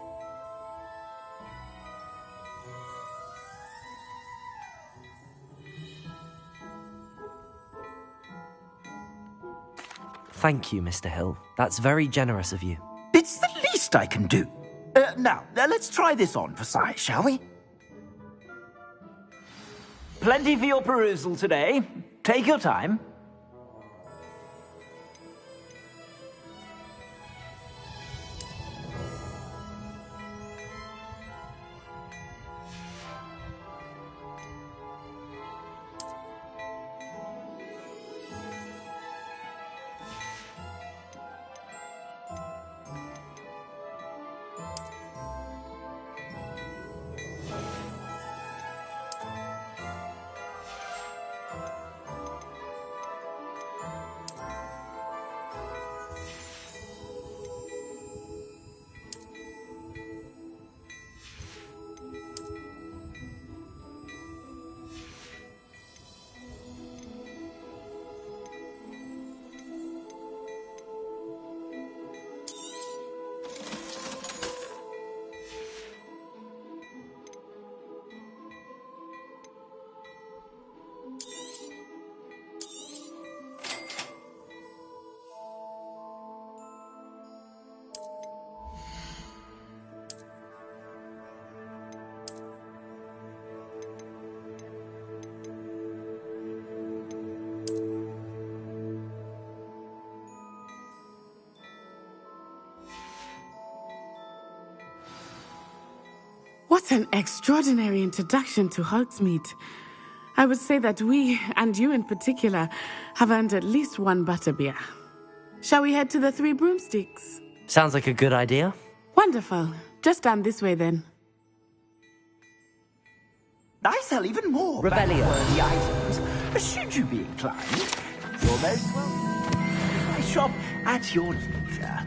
Thank you, Mr. Hill. That's very generous of you. It's the least I can do. Now, let's try this on for size, shall we? Plenty for your perusal today. Take your time. What an extraordinary introduction to Hogsmeade. I would say that we, and you in particular, have earned at least one butterbeer. Shall we head to the Three Broomsticks? Sounds like a good idea. Wonderful. Just down this way then. I sell even more Revelio. worthy items. Should you be inclined, you're most welcome. My shop at your leisure.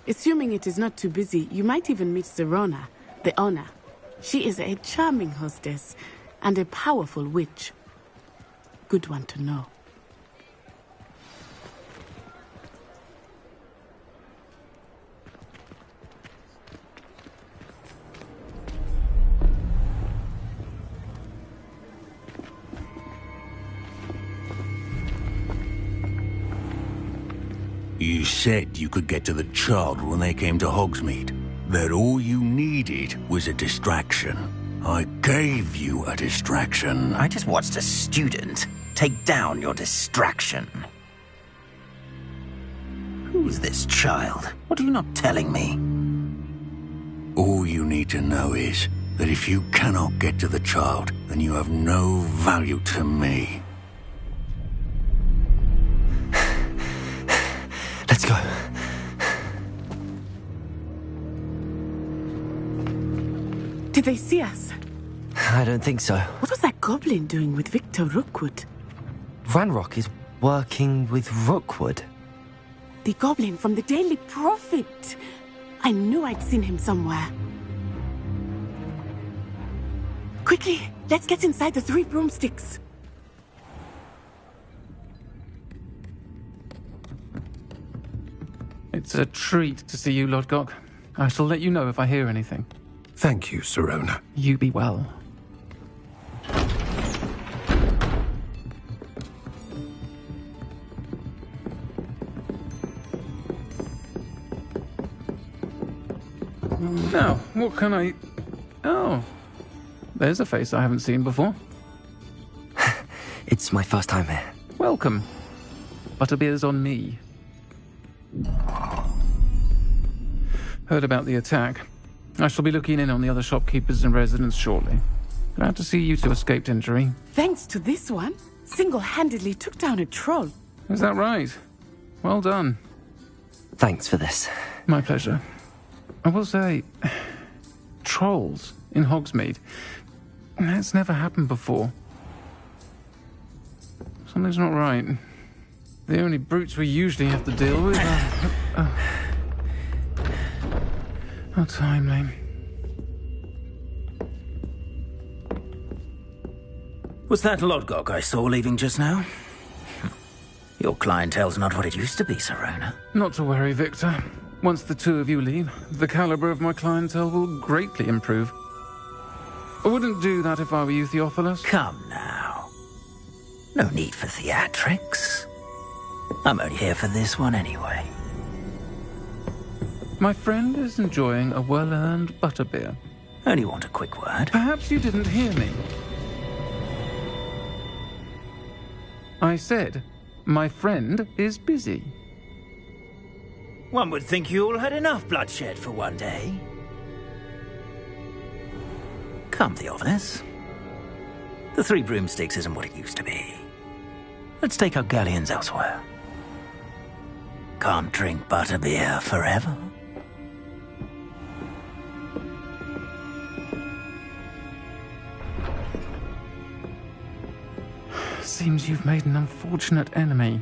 Assuming it is not too busy, you might even meet Serona, the owner. She is a charming hostess and a powerful witch. Good one to know. You said you could get to the child when they came to Hogsmeade. That all you needed was a distraction. I gave you a distraction. I just watched a student take down your distraction. Who's this child? What are you not telling me? All you need to know is that if you cannot get to the child, then you have no value to me. Let's go. Did they see us? I don't think so. What was that goblin doing with Victor Rookwood? Ranrock is working with Rookwood. The goblin from the Daily Prophet. I knew I'd seen him somewhere. Quickly, let's get inside the Three Broomsticks. It's a treat to see you, Lodgok. I shall let you know if I hear anything. Thank you, Serona. You be well. Now, what can I... Oh, there's a face I haven't seen before. It's my first time here. Welcome. Butterbeer's on me. Heard about the attack. I shall be looking in on the other shopkeepers and residents shortly. Glad to see you two escaped injury. Thanks to this one, single-handedly took down a troll. Is that right? Well done. Thanks for this. My pleasure. I will say, trolls in Hogsmeade. That's never happened before. Something's not right. The only brutes we usually have to deal with are... How timely. Was that Lodgok I saw leaving just now? Your clientele's not what it used to be, Serona. Not to worry, Victor. Once the two of you leave, the caliber of my clientele will greatly improve. I wouldn't do that if I were you, Theophilus. Come now. No need for theatrics. I'm only here for this one anyway. My friend is enjoying a well-earned butterbeer. Only want a quick word. Perhaps you didn't hear me. I said, my friend is busy. One would think you all had enough bloodshed for one day. Come, Theophilus. The Three Broomsticks isn't what it used to be. Let's take our galleons elsewhere. Can't drink butterbeer forever. Seems you've made an unfortunate enemy.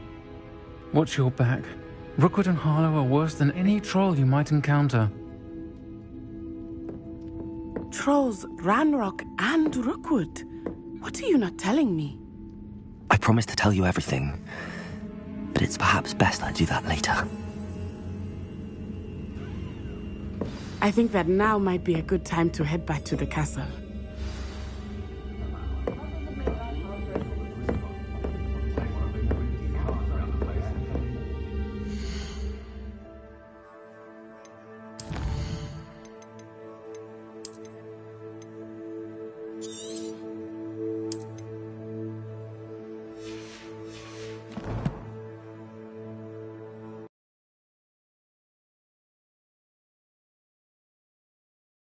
Watch your back. Rookwood and Harlow are worse than any troll you might encounter. Trolls, Ranrock, and Rookwood. What are you not telling me? I promise to tell you everything, but it's perhaps best I do that later. I think that now might be a good time to head back to the castle.